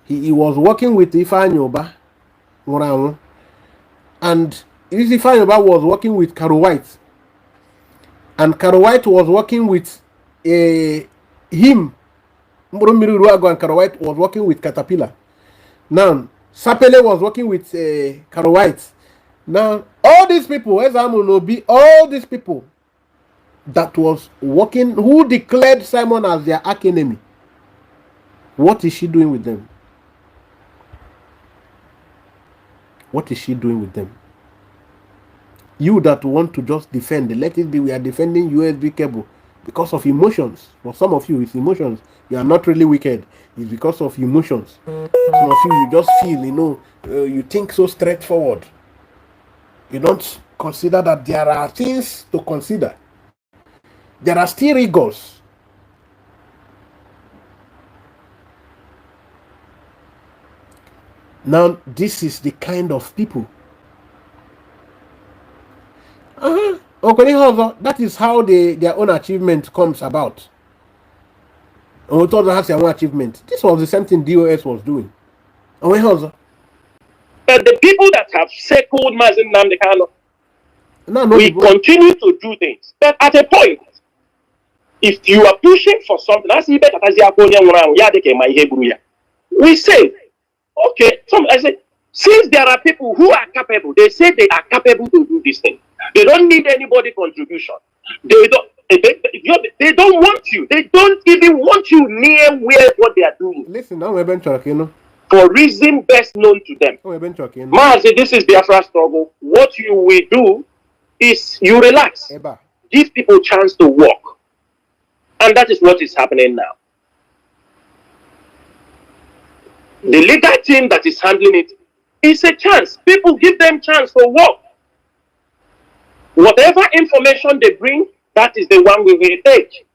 He was working with Ifeanyi Oba Moramu, and Ifeanyi Oba was working with Caro White, and Caro White was working with him. Mkpuru Ruago and Caro White was working with Caterpillar. Now Sapele was working with Caro White. Now all these people, all these people that was working, who declared Simon as their arch enemy, what is she doing with them? What is she doing with them? You that want to just defend, let it be, we are defending USB cable because of emotions. For some of you, it's emotions. You are not really wicked. It's because of emotions. Some of you just feel, you think so straightforward. You don't consider that there are things to consider. There are still rigors. Now, this is the kind of people. That is how their own achievement comes about. Has their own achievement. This was the same thing DOS was doing. But the people that have circled Mazen Namdekano, we continue to do things. But at a point, if you are pushing for something, we say, okay, I say, since there are people who are capable, they say they are capable to do this thing. They don't need anybody contribution. They don't want you. They don't even want you near what they are doing. Listen, now we've been talking, for reason best known to them. Mazi, this is Biafra struggle. What you will do is you relax. Eba. Give people chance to work. And that is what is happening now. The legal team that is handling it is a chance. People give them chance to work. Whatever information they bring, that is the one we will take.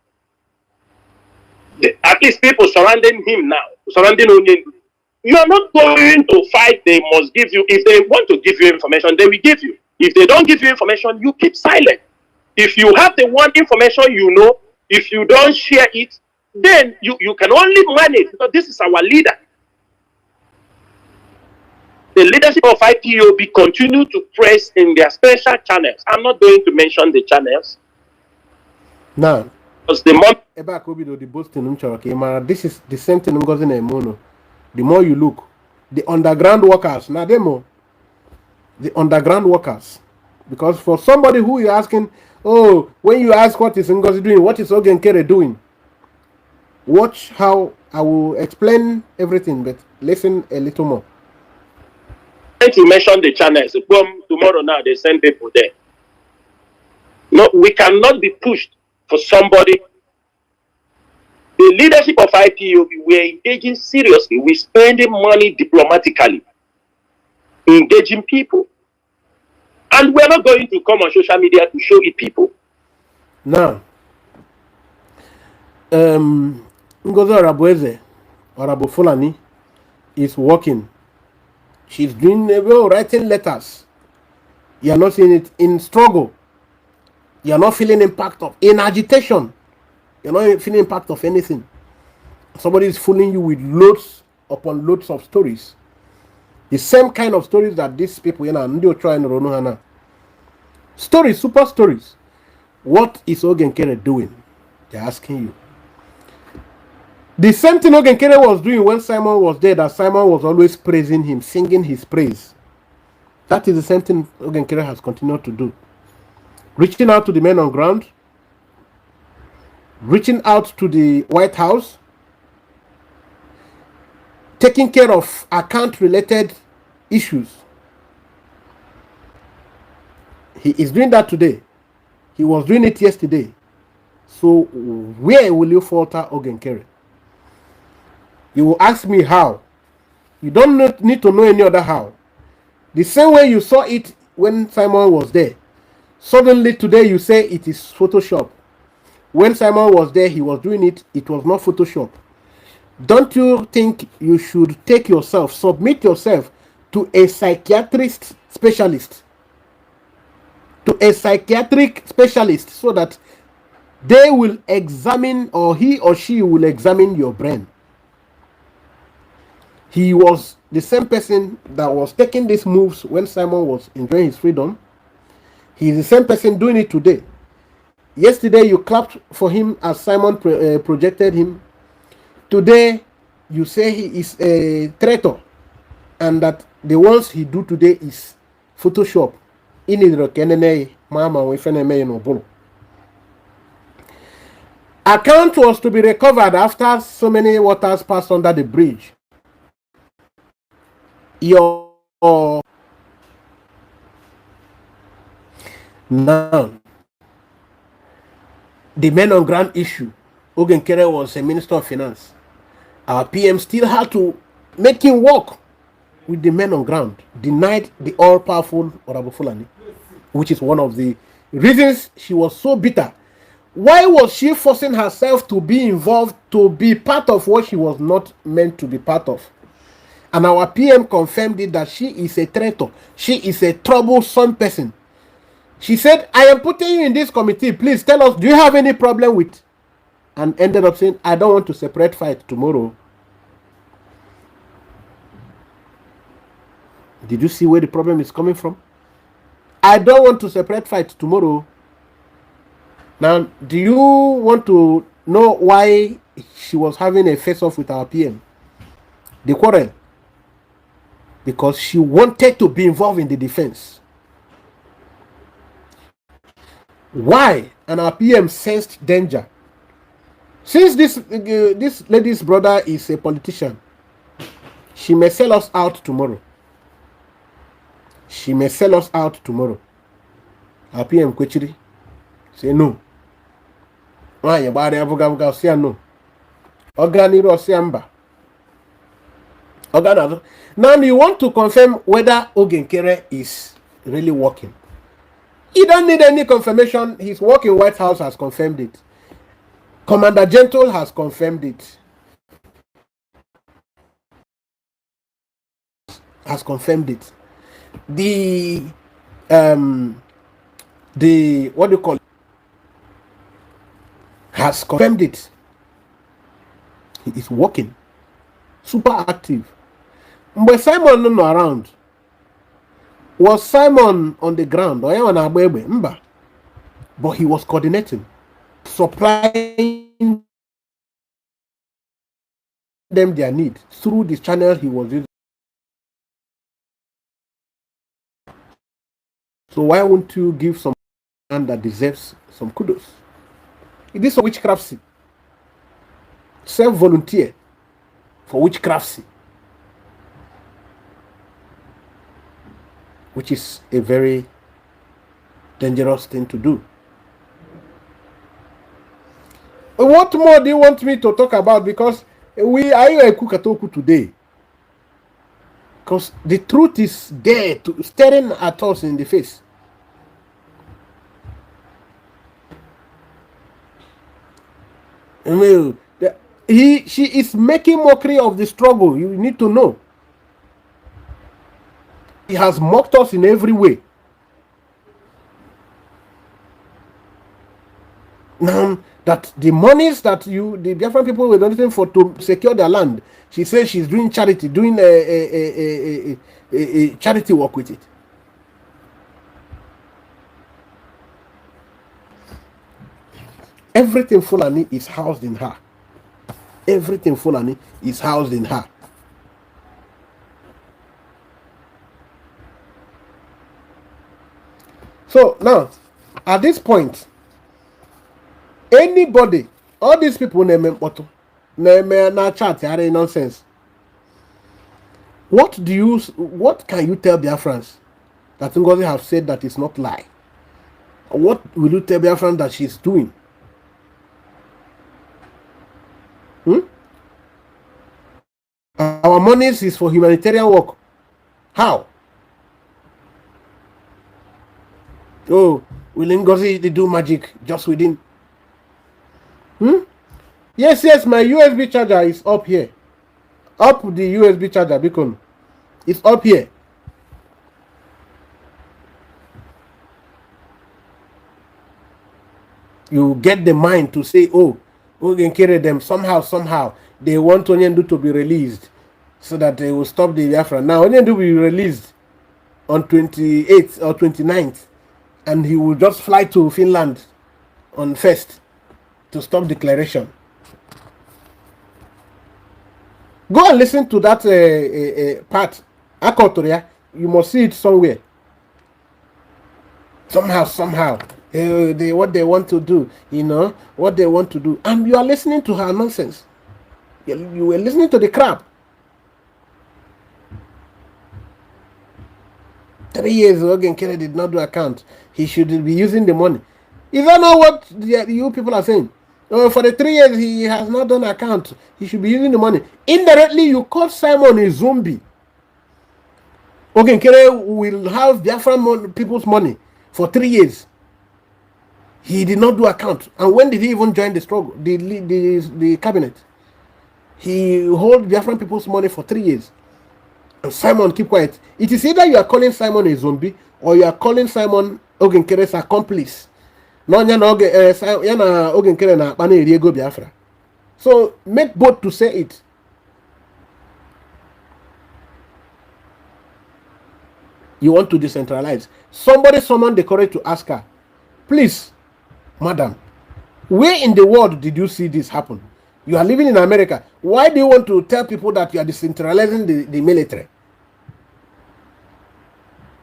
At least people surrounding him now, surrounding Onyendu. You are not going to fight. They must give you. If they want to give you information, they will give you. If they don't give you information, you keep silent. If you have the one information you know, if you don't share it, then you can only manage, because this is our leader. The leadership of IPOB continue to press in their special channels. I'm not going to mention the channels. Now, because the more this is the same thing goes in a mono. The more you look, the underground workers, now demo, the underground workers, because for somebody who you're asking, oh, when you ask what is Ngozi doing, what is Ogenkere doing, watch how I will explain everything, but listen a little more. To mention the channels, boom, tomorrow now they send people there. No, we cannot be pushed for somebody. The leadership of IPOB, we're engaging seriously. We're spending money diplomatically, engaging people. And we're not going to come on social media to show it people. Now, Ngozi Arabueze, Arabu Fulani, is working. She's doing writing letters. You're not seeing it in struggle. You're not feeling impact in agitation. You're not feeling impact of anything. Somebody is fooling you with loads upon loads of stories. The same kind of stories that these people, Ndio try and Ronohana. Stories, super stories. What is Ogenkere doing? They're asking you. The same thing Ogenkere was doing when Simon was there, that Simon was always praising him, singing his praise. That is the same thing Ogenkere has continued to do. Reaching out to the men on ground, reaching out to the White House, taking care of account-related issues. He is doing that today. He was doing it yesterday. So where will you falter Ogenkere? You will ask me how. You don't need to know any other how. The same way you saw it when Simon was there. Suddenly today you say it is Photoshop. When Simon was there, he was doing it. It was not Photoshop. Don't you think you should take yourself, submit yourself to a psychiatrist specialist? To a psychiatric specialist, so that they will examine, or he or she will examine your brain. He was the same person that was taking these moves when Simon was enjoying his freedom. He is the same person doing it today. Yesterday you clapped for him as Simon projected him. Today you say he is a traitor, and that the ones he do today is Photoshop. Account was to be recovered after so many waters passed under the bridge. Now, the men on ground issue. Ogenkere was a minister of finance. Our PM still had to make him work with the men on ground. Denied the all-powerful Honorable Fulani, which is one of the reasons she was so bitter. Why was she forcing herself to be involved, to be part of what she was not meant to be part of? And our PM confirmed it, that she is a traitor. She is a troublesome person. She said, I am putting you in this committee. Please tell us, do you have any problem with? And ended up saying, I don't want to separate fight tomorrow. Did you see where the problem is coming from? I don't want to separate fight tomorrow. Now, do you want to know why she was having a face-off with our PM? The quarrel. Because she wanted to be involved in the defense. Why? And our PM sensed danger. Since this lady's brother is a politician, she may sell us out tomorrow. She may sell us out tomorrow. Our PM Kwechiri say no. Why you bad avuga say no. Oganiro say amba. Oganado. Now you want to confirm whether Ogenkere is really working. You don't need any confirmation. His work in White House has confirmed it. Commander Gentle has confirmed it. Has confirmed it. The what do you call it? Has confirmed it. He is working. Super active. But Simon no around. Was Simon on the ground? But he was coordinating, supplying them their need through the channel he was using. So why won't you give some man that deserves some kudos? It is a witchcraft. Self-volunteer for witchcraft, which is a very dangerous thing to do. What more do you want me to talk about? Because we are a Kukatoku today. Because the truth is there, staring at us in the face. She is making mockery of the struggle. You need to know. He has mocked us in every way. Now that the monies that the Biafran people were donating for to secure their land, she says she's doing charity, doing a charity work with it. Everything Fulani is housed in her. Everything Fulani is housed in her. So now, at this point, anybody, all these people name na chat, nonsense. What can you tell Biafrans that Ngozi have said that is not lie? What will you tell Biafrans that she's doing? Our money is for humanitarian work. How? Oh, will Ngozi they do magic just within? Yes, my USB charger is up here. Up the USB charger beacon. It's up here. You get the mind to say, oh, we can carry them somehow. They want Onyendu to be released so that they will stop the Biafra. Now, Onyendu will be released on 28th or 29th, and he will just fly to Finland on 1st to stop declaration. Go and listen to that part. Akotoria, you must see it somewhere. Somehow. What they want to do, what they want to do. And you are listening to her nonsense. You were listening to the crap. 3 years Ogen Kere did not do account. He should be using the money. Is that not what you people are saying? For the 3 years he has not done account. He should be using the money. Indirectly, you call Simon a zombie. Ogen Kere will have Biafran people's money for 3 years. He did not do account. And when did he even join the struggle, the cabinet? He hold Biafran people's money for 3 years. And Simon keep quiet. It is either you are calling Simon a zombie or you are calling Simon Ogenkere's accomplice. So make both to say it. You want to decentralize. Somebody summoned the courage to ask her, please, madam, where in the world did you see this happen? You are living in America. Why do you want to tell people that you are decentralizing the military?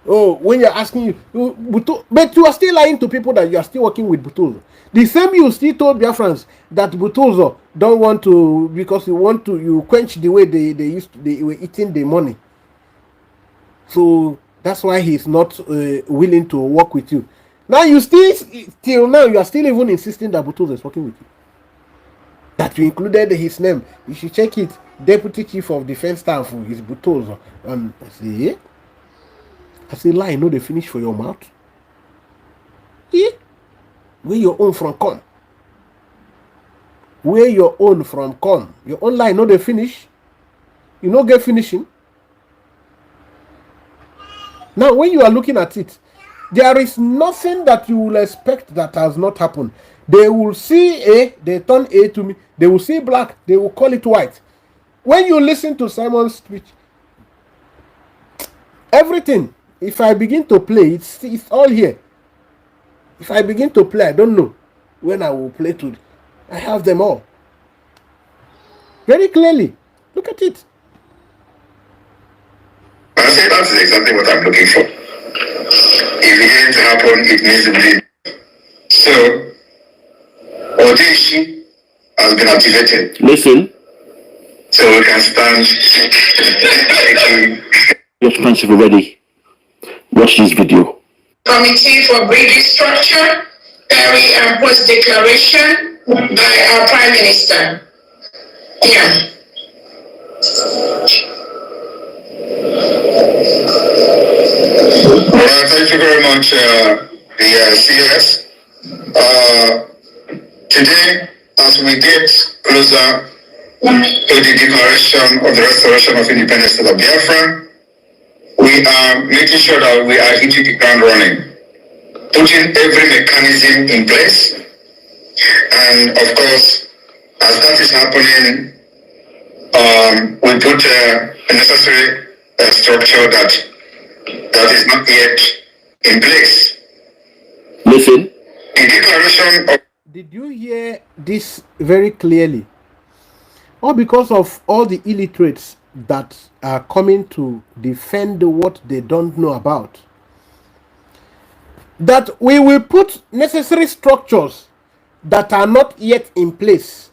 Oh, when you're asking but you are still lying to people that you are still working with Butuzo. The same you still told Biafrans that Butuzo don't want to, because you quench the way they were eating the money. So that's why he's not willing to work with you. Now till now you are still even insisting that Butuzo is working with you. That you included his name. You should check it. Deputy Chief of Defense Staff is Butozo. I say lie, no, they finish for your mouth. Yeah. Where your own from come? Where your own from come? Your own lie, no, they finish. You no get finishing. Now, when you are looking at it, there is nothing that you will expect that has not happened. They will see A, they turn A to me. They will see black, they will call it white. When you listen to Simon's speech, everything, if I begin to play, it's all here. If I begin to play, I don't know when I will play to. I have them all. Very clearly. Look at it. I say that is exactly what I'm looking for. If it didn't happen, it needs to be. So, Audition has been activated. Listen. So we can stand. Your friendship already. Watch this video. Committee for Bridging Structure, Perry and Post Declaration by our Prime Minister. Yeah. Thank you very much, the CS. Today, as we get closer to the declaration of the restoration of independence of Biafra, we are making sure that we are hitting the ground running, putting every mechanism in place, and of course, as that is happening, we put a necessary structure that is not yet in place. Listen. The declaration of did you hear this very clearly? All because of all the illiterates that are coming to defend what they don't know about. That we will put necessary structures that are not yet in place.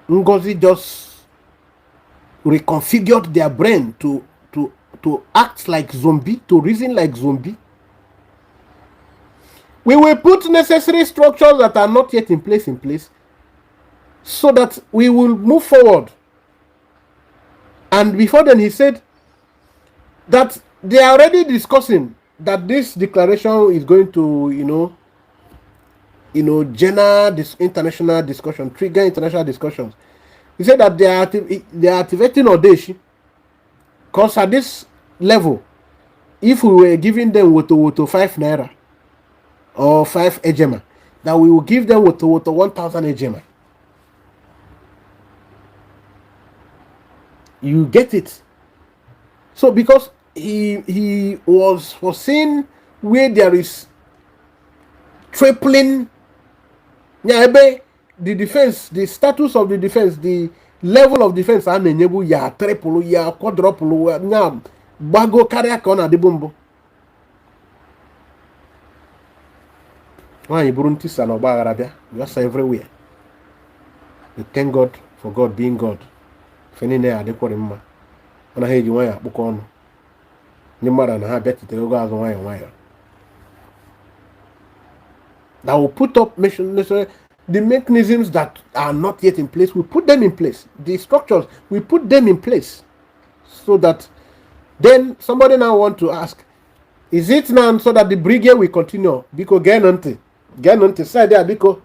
Ngozi just reconfigured their brain to act like zombie, to reason like zombie. We will put necessary structures that are not yet in place so that we will move forward. And before then he said that they are already discussing that this declaration is going to, general international discussion, trigger international discussions. He said that they are activating Odeshi because at this level, if we were giving them woto 5 naira or 5 ejema, that we will give them woto 1,000 ejema. You get it? So because he was foreseeing where there is tripling the defense, the status of the defense, the level of defense and enable ya triple ya quadruple ya bago carry on at the bumbo. Why Burunti and Oba Arabia? Just everywhere. We thank God for God being God. Fenine adequate. When I hear you wire book on. Ni mara na ha bet to go as wire. That will put up the mechanisms that are not yet in place. We put them in place. The structures, we put them in place, so that then somebody now want to ask, is it now so that the brigade will continue? Because get side there. Because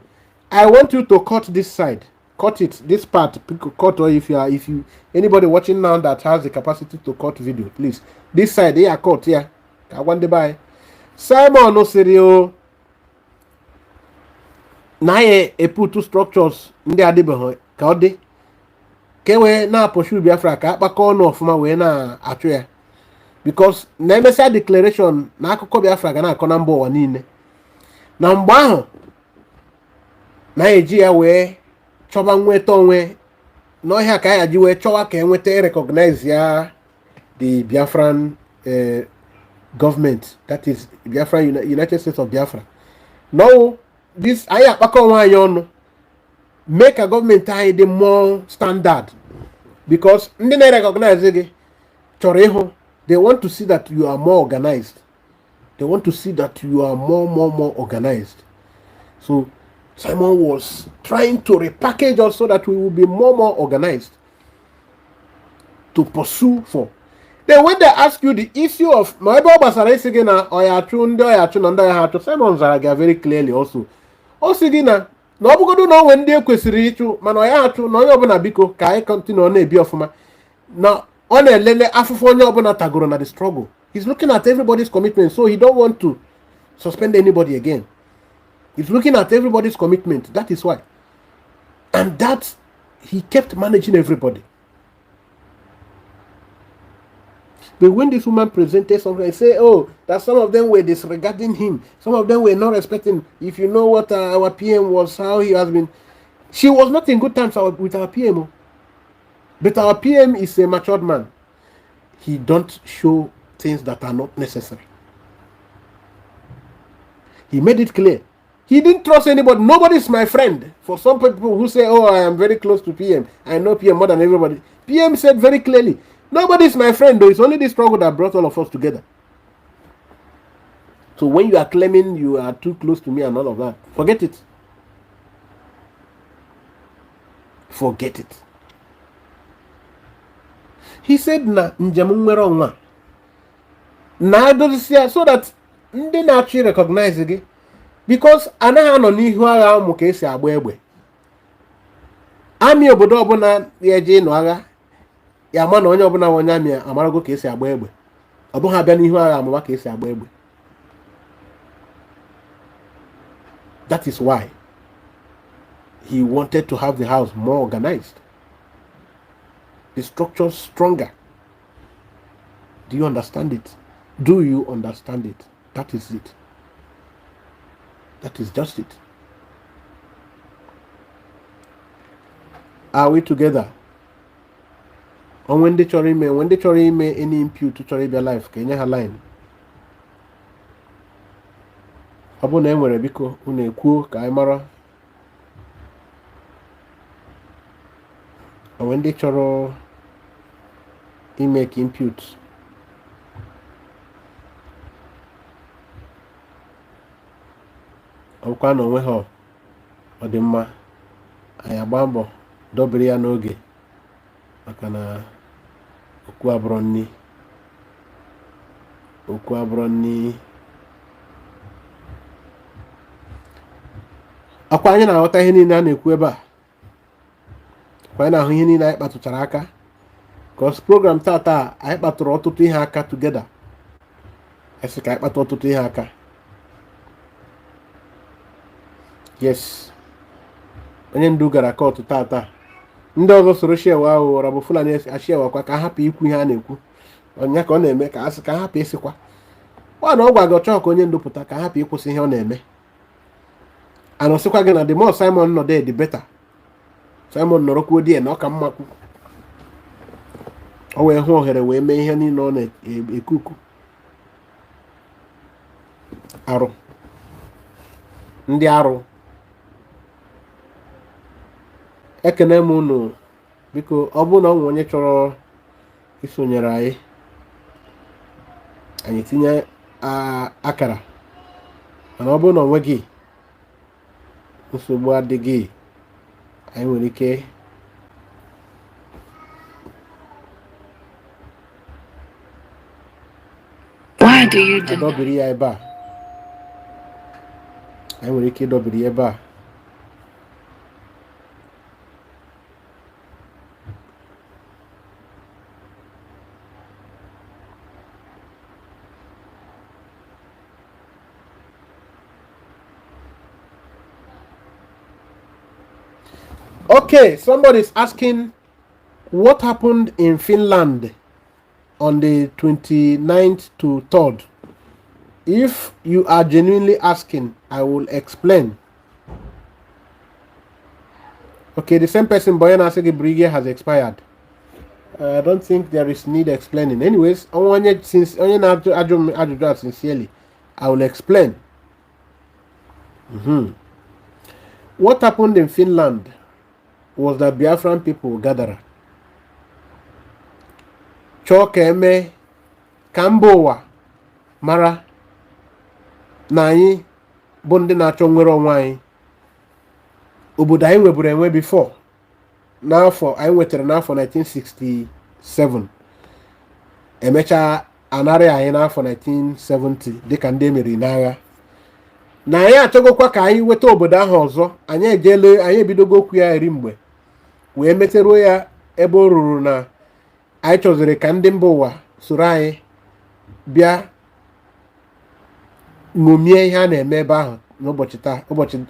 I want you to cut this side, cut it, this part, cut. Or if you anybody watching now that has the capacity to cut video, please, this side here, cut here. I want to buy Simon no serio. Na ye put two structures ndị adịbeghị ka ọ dị ka we na pursue Biafra ka akpakọ ọnụ ọfụma wee na-achụ ya, because na emesịa declaration na akụkọ Biafra ga na-akọ na mba ụwa niile. Na mgbe ahụ na-eji ya wee chọba nweta onwe n'ọhịa ka ya ji wee chọwa ka enweta recognize ya the Biafran government, that is Biafra United States of Biafra. No, this I make a government the more standard, because they recognize they want to see that you are more organized. They want to see that you are more organized. So Simon was trying to repackage us so that we will be more organized to pursue for. Then when they ask you the issue of Simon Zaraga very clearly also na ọ bụgodu na onwe ndị ekwesịrị ịchụ mana ọ ya achụ na onye ọbụla biko ka anyị continue na-ebi ọfụma na ọ na-elele afụfụ onye ọbụla tagoro na the struggle. He's looking at everybody's commitment, so he don't want to suspend anybody again. He's looking at everybody's commitment. That is why. And that he kept managing everybody. But when this woman presented something, I say, oh, that some of them were disregarding him. Some of them were not respecting him. If you know what our PM was, how he has been. She was not in good terms with our PM. But our PM is a matured man. He don't show things that are not necessary. He made it clear. He didn't trust anybody. Nobody is my friend. For some people who say, oh, I am very close to PM. I know PM more than everybody. PM said very clearly, nobody is my friend, though. It's only this struggle that brought all of us together. So when you are claiming you are too close to me and all of that, forget it. Forget it. He said, na njamunwero na so that they naturally recognize again. Because anaghị anọ n'ihu agha ụmụ ka esi agba egbe. Amị obodo ọbụla ya eje ịnọ agha ya ama na onye ọbụla onye amị amarago ka esi agba egbe. Ọ bụghị abịa n'ihu agha amụma ka esi agba egbe. That is why he wanted to have the house more organized. The structure stronger. Do you understand it? Do you understand it? That is it. That is just it. Are we together? Or when they chọrọ ime any impute chọrọ ịbịa life ka enye ha line. Ọ bụ na e nwere biko unu ekwuo ka anyị mara. Or when they chọrọ ime ka impute. Ọkwa na onwe ha ọ dị mma anyị agba mbọ dobere ya n'oge maka na okwu abụrụ nni akwa anyị na-aghọta ihe niile a na-ekwu ebe a akwa anyị na-ahụ ihe niile anyị kpatụchara aka cause program tata anyị kpatụrụ ọtụtụ ihe aka together esi ka anyị kpatụ ọtụtụ ihe aka. Yes, onye ndu gara kọtụ tata ndị ọzọ soro shewa ahụ ụra bụ Fulani ashewakwa ka hapụ ikwu ihe a na-ekwu ọnya ka ọ na-eme ka asị ka hapụ ịsịkwa ọ na ọ gwa gị ọchọ ka onye ndu pụta ka hapụ ịkwụsị ihe ọ na-eme anọsịkwa gị na the more Simon nọ there the better. Simon nọrọkwuo die na ọ ka mma kwu o wee hụ ohere wee mee ihe niile ọ na-ekuku arụ ndị arụ. Ekene m unu biko ọ bụrụ na ọ nwere onye chọrọ isonyere anyị tinye akara mana ọ bụrụ na onwe gị nsogbu adịghị anyị nwere ike adọbiri ya ebe a anyị nwere ike ịdọbiri ya ebe a. Okay, somebody's asking what happened in Finland on the 29th to 3rd. If you are genuinely asking, I will explain. Okay, the same person, Boyan Asegi Brigade, has expired. I don't think there is need explaining. Anyways, sincerely, I will explain. What happened in Finland was that Biafran people gathered. Chokeme Kambowa Mara Nai Bondi na-achọ nwere onwe anyị. Obodo anyị nweburu enwe before. N'afọ anyị nwetara n'afọ 1967. Emecha anarị anyị n'afọ 1970 dịka ndị emeri n'agha. Na anyị achọgokwa ka anyị weta obodo ahụ ọzọ. Anyị ebidogo okwu ya eri mgbe wee meteruo ya ebe o ruru na anyị chọziri ka ndị mba ụwa soro anyị bịa ṅomie ihe a na-eme ebe ahụ n'ụbọchị taa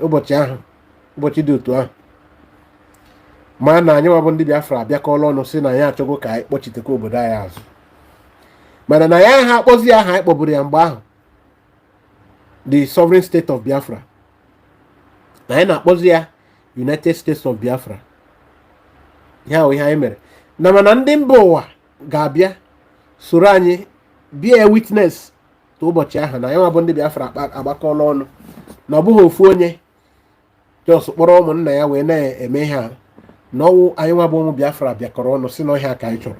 ụbọchị dị otu ahụ ma na anyị nwabụ ndị Biafra abịakọla ọnụ si na anyị achọgo ka anyị kpọchitekwa obodo anyị azụ mana na ya ha akpọzi aha anyị kpọburu ya mgbe ahụ the sovereign state of Biafra na anyị na-akpọzi ya United States of Biafra. Ihe ahụ ihe anyị mere na mana ndị mba ụwa ga-abịa soro anyị bịa witness to ụbọchị ahụ na anyị nwabụ ndị Biafra agbakọla ọnụ na ọ bụghị ofu onye jos kpọrọ ụmụnna ya wee na-eme ha na ọwụ anyị nwabụ ụmụ Biafra bịakọrọ ọnụ si n'ọhịa ka anyị chọrọ.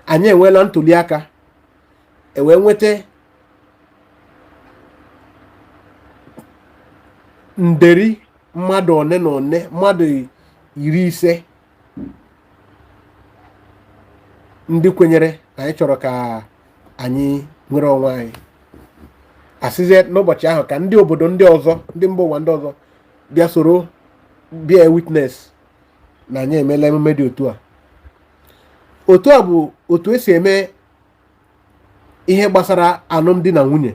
Anyị enweela ntuli aka wee nweta nderi mmadụ one na one mmadụ 50 ndị kwenyere na anyị chọrọ ka anyị nwere onwe anyị. Asịzie n'ụbọchị ahụ ka ndị obodo ndị ọzọ ndị mba ụwa ndị ọzọ bịa soro bịa witness na anyị emela emume dị otu a. Otu a bụ otu esi eme ihe gbasara alụmdi na nwunye.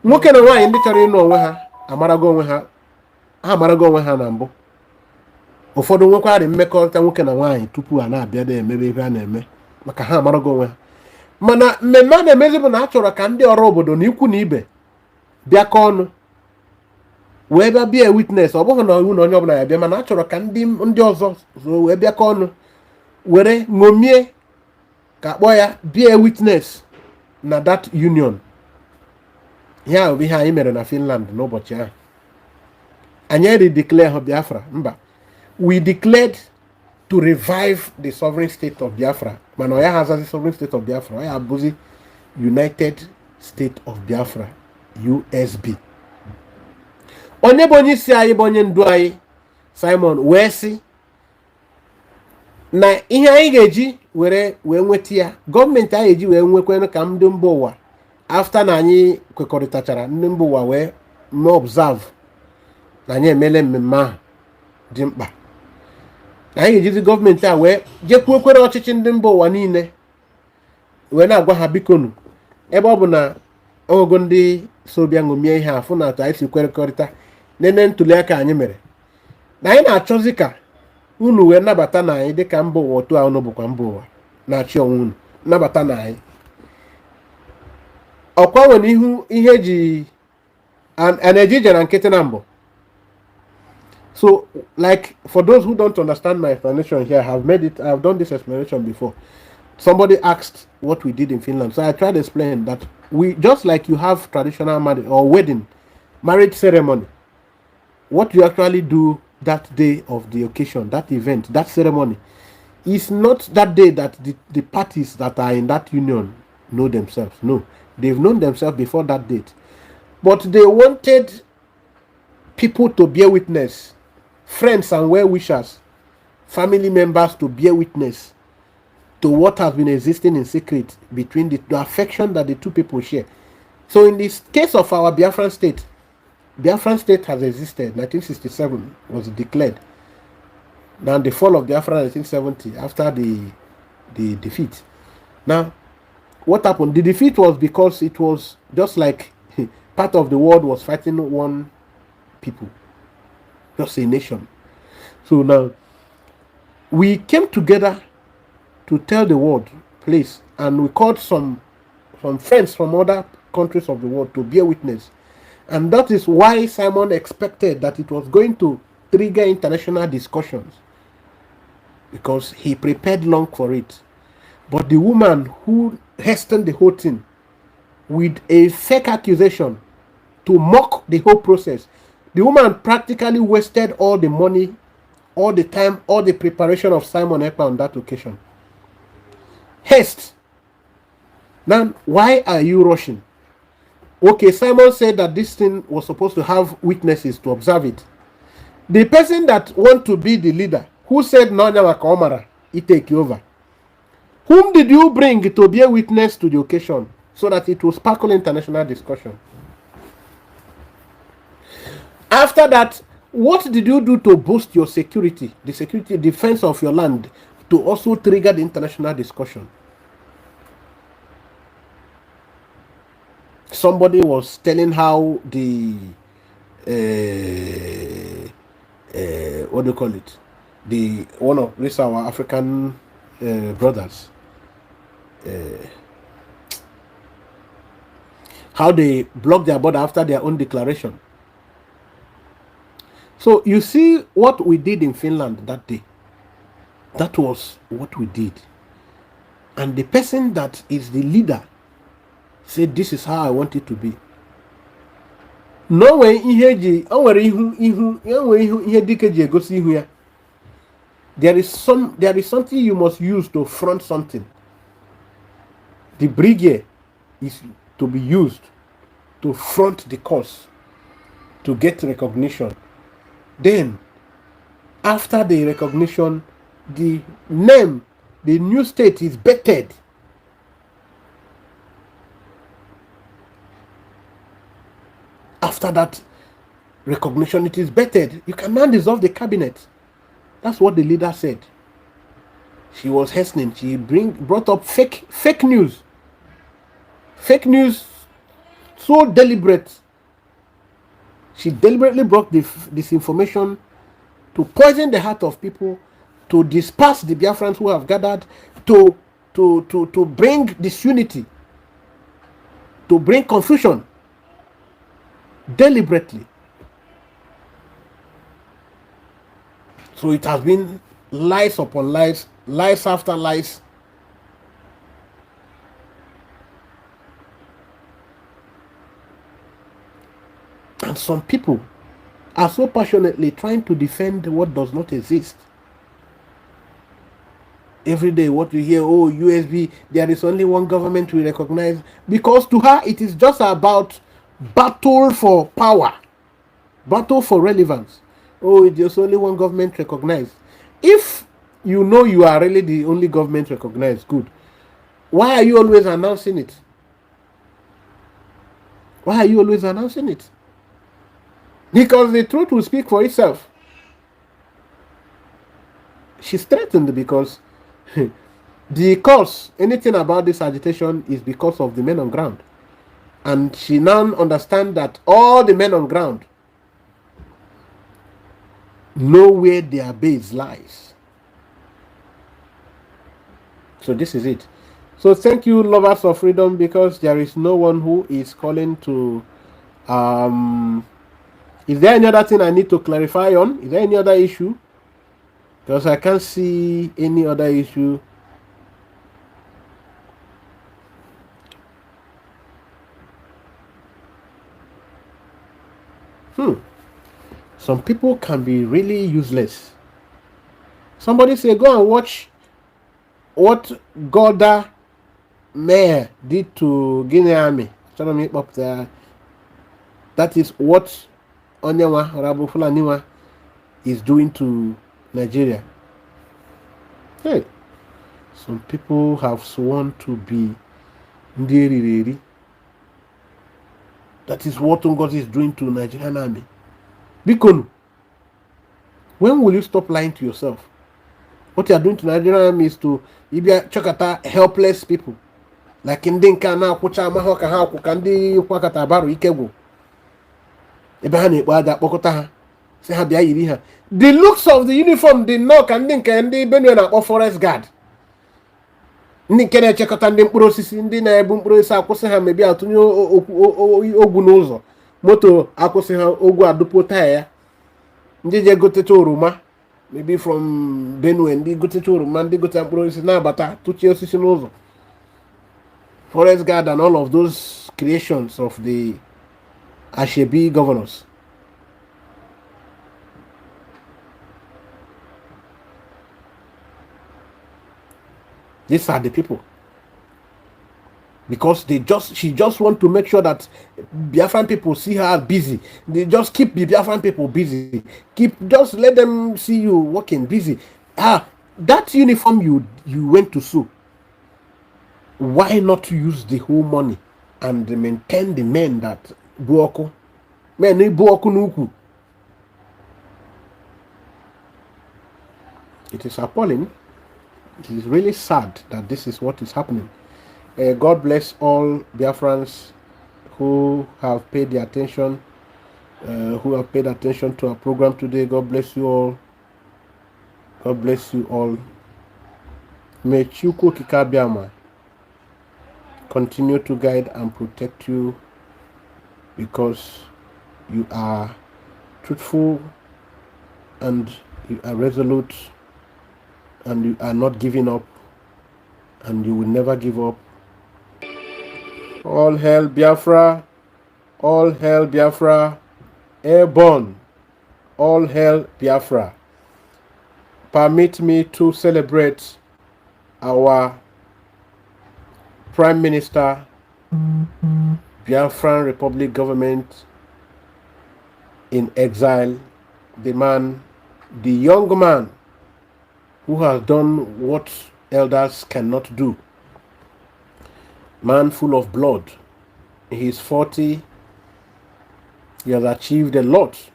Nwoke na nwaanyị ndị chọrọ ịnụ onwe ha amarago onwe ha na mbụ. Ụfọdụ nwekwarị mmekọrịta nwoke na nwaanyị tupu a na-abịa na-emebe ihe a na-eme maka ha amarago onwe ha. Mana mmemme a na-emezi bụ na a chọrọ ka ndị ọrụ obodo na ikwu na ibe bịakọ ọnụ wee bịa be a witness. Ọ bụghị na iwu na onye ọbụla ya bịa, mana a chọrọ ka ndị ọzọ wee bịakọ ọnụ were ṅomie ka akpọ ya be a witness na that union. Ihe ahụ bụ ihe anyị mere na Finland n'ụbọchị ahụ. Anyị redeclare Biafra mba. We declared to revive the sovereign state of Biafra. Mana ọ ya hazazi sovereign state of Biafra. Ọ ya abụzi United State of Biafra, USB. Onye bụ onye isi anyị bụ onye ndu anyị Simon wee sị na ihe anyị ga-eji wee nweta ya, gọọmenti anyị eji wee nwekwanụ ka ndị mba ụwa after na anyị kwekọrịtachara ndị mba ụwa wee mee observe na anyị emele mmemme ahụ dị mkpa, na anyị ga-ejizi gọọmenti a wee jekwuokwere ọchịchị ndị mba ụwa niile wee na-agwa ha bikonu ebe ọ bụ na ogo ndị so bịa ṅomie ihe afụ na atụ anyị si kwerekọrịta nene ntụliaka anyị mere, na anyị na-achọzi ka unu wee nabata na anyị dịka mba ụwa otu ahụ bụkwa mba ụwa na-achị onwe unu nabata na anyị. Ọkwa nwere ihe eji na-eji na nkịtị na mbụ. So like for those who don't understand my explanation here, I've done this explanation before. Somebody asked what we did in Finland, so I tried to explain that we, just like you have traditional marriage or marriage ceremony, what you actually do that day of the occasion, that event, that ceremony, is not that day that the parties that are in that union know themselves. No, they've known themselves before that date, but they wanted people to bear witness, friends and well-wishers, family members to bear witness to what has been existing in secret between the affection that the two people share. So in this case of our Biafran state has existed. 1967 was declared. Now the fall of Biafra 1970 after the defeat. Now, what happened? The defeat was because it was just like part of the world was fighting one people, just a nation. So now we came together to tell the world, please, and we called some friends from other countries of the world to bear witness. And that is why Simon expected that it was going to trigger international discussions, because he prepared long for it. But the woman who hastened the whole thing with a fake accusation to mock the whole process, the woman practically wasted all the money, all the time, all the preparation of Simon Ekpa on that occasion. Haste. Now, why are you rushing? Okay, Simon said that this thing was supposed to have witnesses to observe it. The person that want to be the leader, who said no, Omara, he take you over. Whom did you bring to be a witness to the occasion so that it will sparkle international discussion? After that, what did you do to boost your security, the security defense of your land, to also trigger the international discussion? Somebody was telling how the what do you call it? The one of this our African brothers, how they blocked their border after their own declaration. So you see what we did in Finland that day. That was what we did, and the person that is the leader said, this is how I want it to be. No way there is something you must use to front something. The brigade is to be used to front the cause, to get recognition. Then after the recognition, the name, the new state is bettered. After that recognition, it is bettered. You can now dissolve the cabinet. That's what the leader said. She was hastening. She brought up fake news. Fake news, so deliberate. She deliberately brought this information to poison the heart of people, to disperse the Biafrans who have gathered, to bring disunity, to bring confusion. Deliberately. So it has been lies upon lies, lies after lies. And some people are so passionately trying to defend what does not exist. Every day what you hear, oh, USB, there is only one government we recognize, because to her it is just about battle for power, battle for relevance. Oh, there's only one government recognized. If you know you are really the only government recognized, good. Why are you always announcing it? Why are you always announcing it? Because the truth will speak for itself. She's threatened because the cause, anything about this agitation is because of the men on ground. And she now understands that all the men on ground know where their base lies. So this is it. So thank you, lovers of freedom, because there is no one who is calling to... is there any other thing I need to clarify on? Is there any other issue? Because I can't see any other issue. Some people can be really useless. Somebody say, go and watch what Gorda Mayor did to Guinea Army. Trying to make up there. That is what Onyewa Rabu Fulaniwa is doing to Nigeria. Hey, some people have sworn to be Ndiri. That is what Ngozi is doing to Nigerian army. Bikonu, when will you stop lying to yourself? What you are doing to Nigerian army is to chokata helpless people. Like in Dinka now, Kucha Mahoka Hauku Kandi Wakata Baru Ikego. Ebahani Wada Bokota. Say Habia Iriha. The looks of the uniform did not and Dinka and the Benuana or forest guard. Nikene chekota ndi mkpụrụ osisi ndị na-ebu mkpụrụ osisi akwụsị ha mebi atụnye ogwu n'ụzọ moto akwụsị ha ogwu adụpụ taya ya ndị je gotecha oroma maybe from Benue ndị gotecha oroma ndị gotecha mkpụrụ osisi na-abata tụchie osisi n'ụzọ. Forest guard and all of those creations of the Ashebi governors. These are the people. Because she just want to make sure that Biafran people see her busy. They just keep the Biafran people busy. Just let them see you working busy. That uniform you went to sew. Why not use the whole money and maintain the men that buoko? Men buoko nuku. It is appalling. It is really sad that this is what is happening. God bless all Biafrans who have paid the attention, to our program today. God bless you all. God bless you all. May Chuku Kikabiama continue to guide and protect you, because you are truthful and you are resolute, and you are not giving up, and you will never give up. All hail Biafra, all hail Biafra, airborne, all hail Biafra. Permit me to celebrate our Prime Minister, Biafran Republic government in exile, the young man who has done what elders cannot do. Man full of blood. He is 40. He has achieved a lot.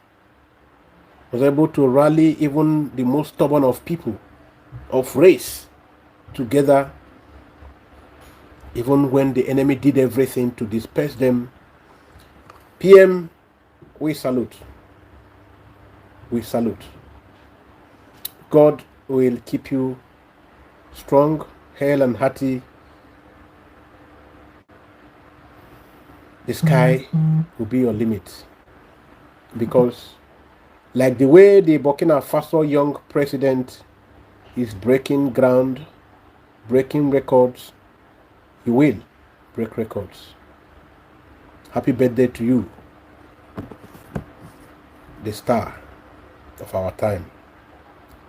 Was able to rally even the most stubborn of people, of race, together, even when the enemy did everything to disperse them. PM, we salute. We salute. God will keep you strong, hale and hearty. The sky will be your limit, because Like the way the Burkina Faso young president is breaking ground, breaking records, he will break records. Happy birthday to you, the star of our time.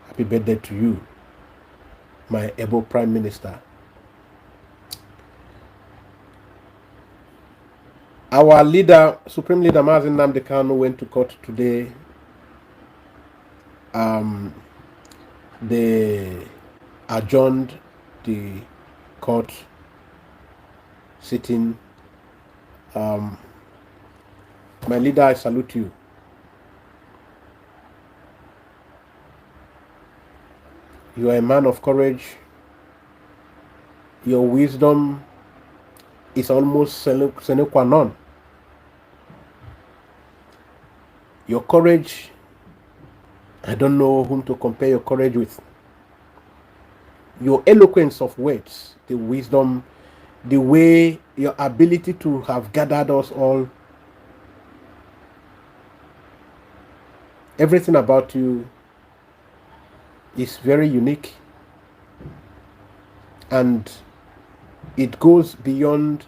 Happy birthday to you, my able Prime Minister. Our leader, Supreme Leader Mazi Nnamdi Kanu, went to court today. They adjourned the court sitting. My leader, I salute you. You are a man of courage. Your wisdom is almost sine qua non. Your courage, I don't know whom to compare your courage with. Your eloquence of words, the wisdom, the way, your ability to have gathered us all. Everything about you is very unique, and it goes beyond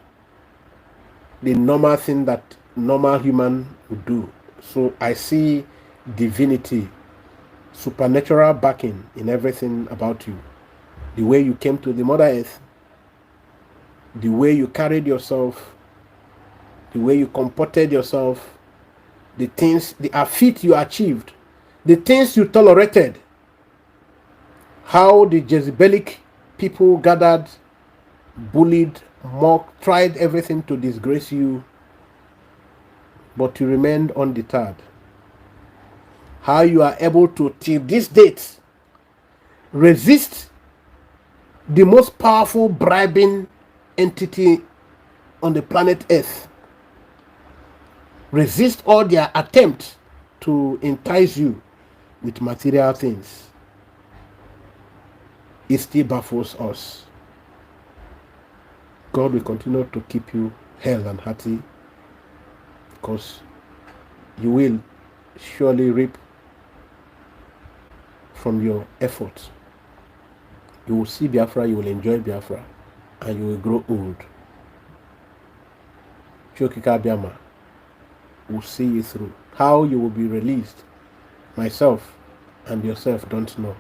the normal thing that normal human would do. So I see divinity, supernatural backing in everything about you. The way you came to the Mother Earth, the way you carried yourself, the way you comported yourself, the things, the feat you achieved, the things you tolerated, how the Jezebelic people gathered, bullied, mocked, tried everything to disgrace you, but you remained undeterred. How you are able to, till this date, resist the most powerful bribing entity on the planet Earth. Resist all their attempts to entice you with material things. It still baffles us. God will continue to keep you healthy and hearty, because you will surely reap from your efforts. You will see Biafra, you will enjoy Biafra, and you will grow old. Chokika Biama will see you through. How you will be released, myself and yourself don't know.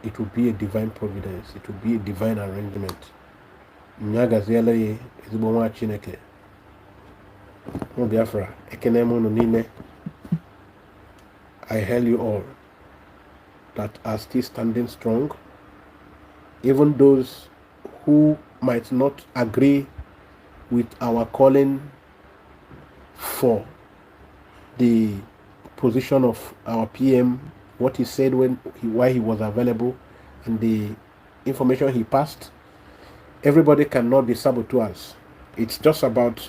It will be a divine providence. It will be a divine arrangement. Nyagaziele ezigbo nwa Chineke. Mo Biafra, ekene mo no nine. I hail you all that are still standing strong. Even those who might not agree with our calling for the position of our PM, what he said why he was available, and the information he passed. Everybody cannot be saboteurs. It's just about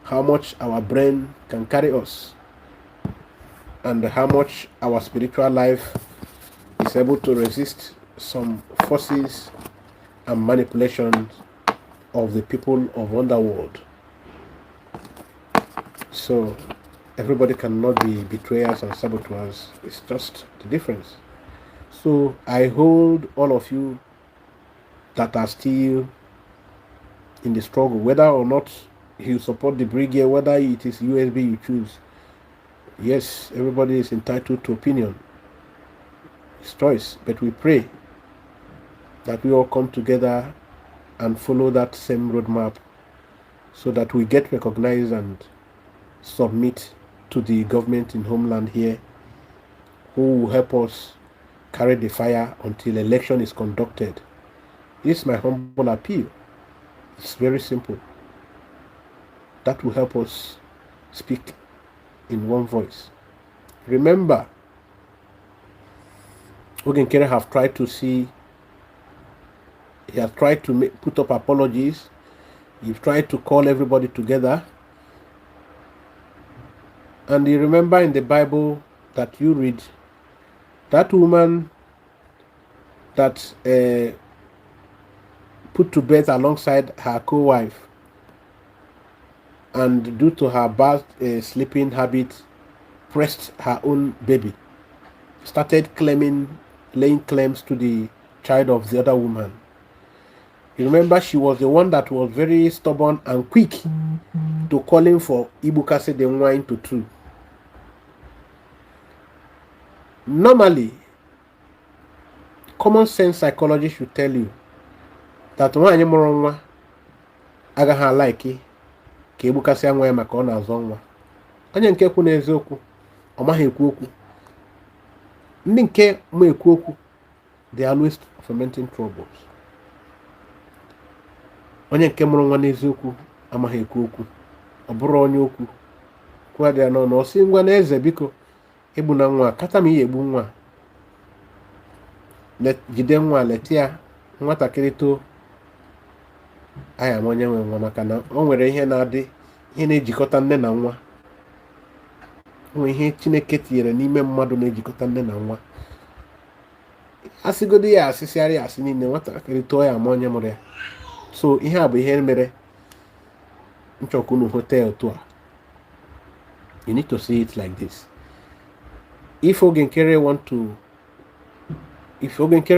how much our brain can carry us, and how much our spiritual life is able to resist some forces and manipulations of the people of underworld. So everybody cannot be betrayers and saboteurs. It's just the difference. So I hold all of you that are still in the struggle, whether or not you support the brigade, whether it is USB you choose. Yes, everybody is entitled to opinion. It's choice, but we pray that we all come together and follow that same roadmap, so that we get recognized and submit to the government in homeland here, who will help us carry the fire until election is conducted. This is my humble appeal. It's very simple. That will help us speak in one voice. Remember, Ogenkere have tried to see, he has tried to put up apologies. He's tried to call everybody together. And you remember in the Bible that you read, that woman that put to bed alongside her co-wife, and due to her bad sleeping habit, pressed her own baby. started laying claims to the child of the other woman. You remember she was the one that was very stubborn and quick to calling for Ibukase the wine to true. Normally, common sense psychology should tell you that nwanyị mụrụ nwa agaghị alaiki ka egbukasịa nwa ya maka ọ na-azọ nwa. Onye nke kwu n'eziokwu ọ maghị ekwu okwu. Ndị nke ma ekwu okwu, they are always fomenting troubles. Onye nke mụrụ nwa n'eziokwu amaghị ekwu okwu, ọ bụrụ onye okwu. Kwa dị anọ na ọsị ngwa na eze biko egbu na nwa kata m ihe egbu nwa, jide nwa leta ya nwatakịrị too aya m onye nwe nwa, maka na o nwere ihe na-adị ihe na-ejikọta nne na nwa. O ihe Chineke tinyere n'ime mmadụ na-ejikọta nne na nwa. Asịgodi ya asịsịarị asị niile, nwatakịrị too ya ma onye mụrụ ya. So ihe a bụ ihe mere nchọkunu hotel otu a. You need to see it like this. If Ogenkere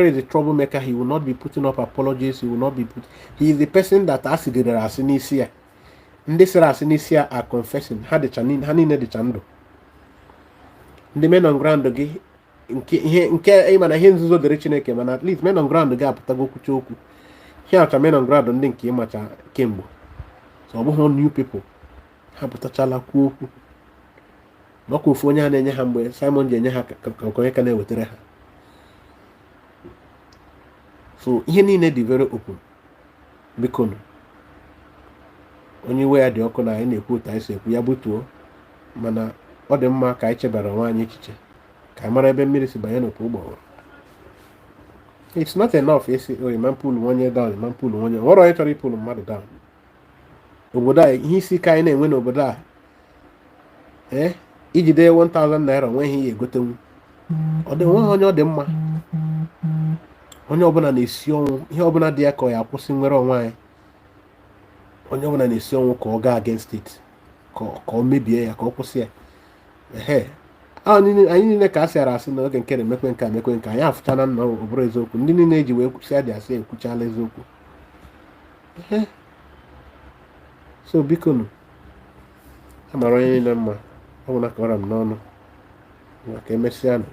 is a troublemaker, he will not be putting up apologies. He is the person that asigidere asinisia. Ndị sịrị asinisia are confessing. Ha niile dịcha ndụ. Ndị men on ground gị nke ịma na ihe nzuzo dịrị Chineke, mana at least men on ground gị apụtago kwucha okwu. Ihe acha men on ground ndị nke ịmacha kemgbe. So ọ bụghị new people. Ha pụtachala kwuo okwu. N'ọkwa ofu onye a na-enye ha mgbe Simon ji enye ha ka onye ka na-ewetara ha. So ihe niile dị very open. Biko onye iwe ya dị ọkụ na anyị na-ekwu otu anyị si ekwu ya butuo, mana ọ dị mma ka anyị chebara onwe anyị echiche ka anyị mara ebe mmiri si banye n'opi ụgbọghọrọ. It's not enough isi man pull onye down, man pull onye nwere onye chọrọ ịpụlụ mmadụ down. Obodo a ihe isi ka anyị na-enwe n'obodo a ijide 1000 naira nweghị ihe egotenwu. Ọ dị nwe onye ọ dị mma. Onye ọbụla na-esi ọnwụ, ihe ọbụla dị ya ka ọ ya akwụsị nwere onwe anyị. Onye ọbụla na-esi ọnwụ ka ọ gaa against it, ka ọ mebie ya, ka ọ kwụsị ya. Anyị niile ka a sịara asị na oge nke na-emekwe nka emekwe nka, anyị afụchana nna ọ bụrụ eziokwu. Ndị niile eji wee kwụsị adị asị ekwuchala eziokwu. So biko amara onye niile mma, ọ bụ na ka ọra m n'ọnụ maka emesịa nụ.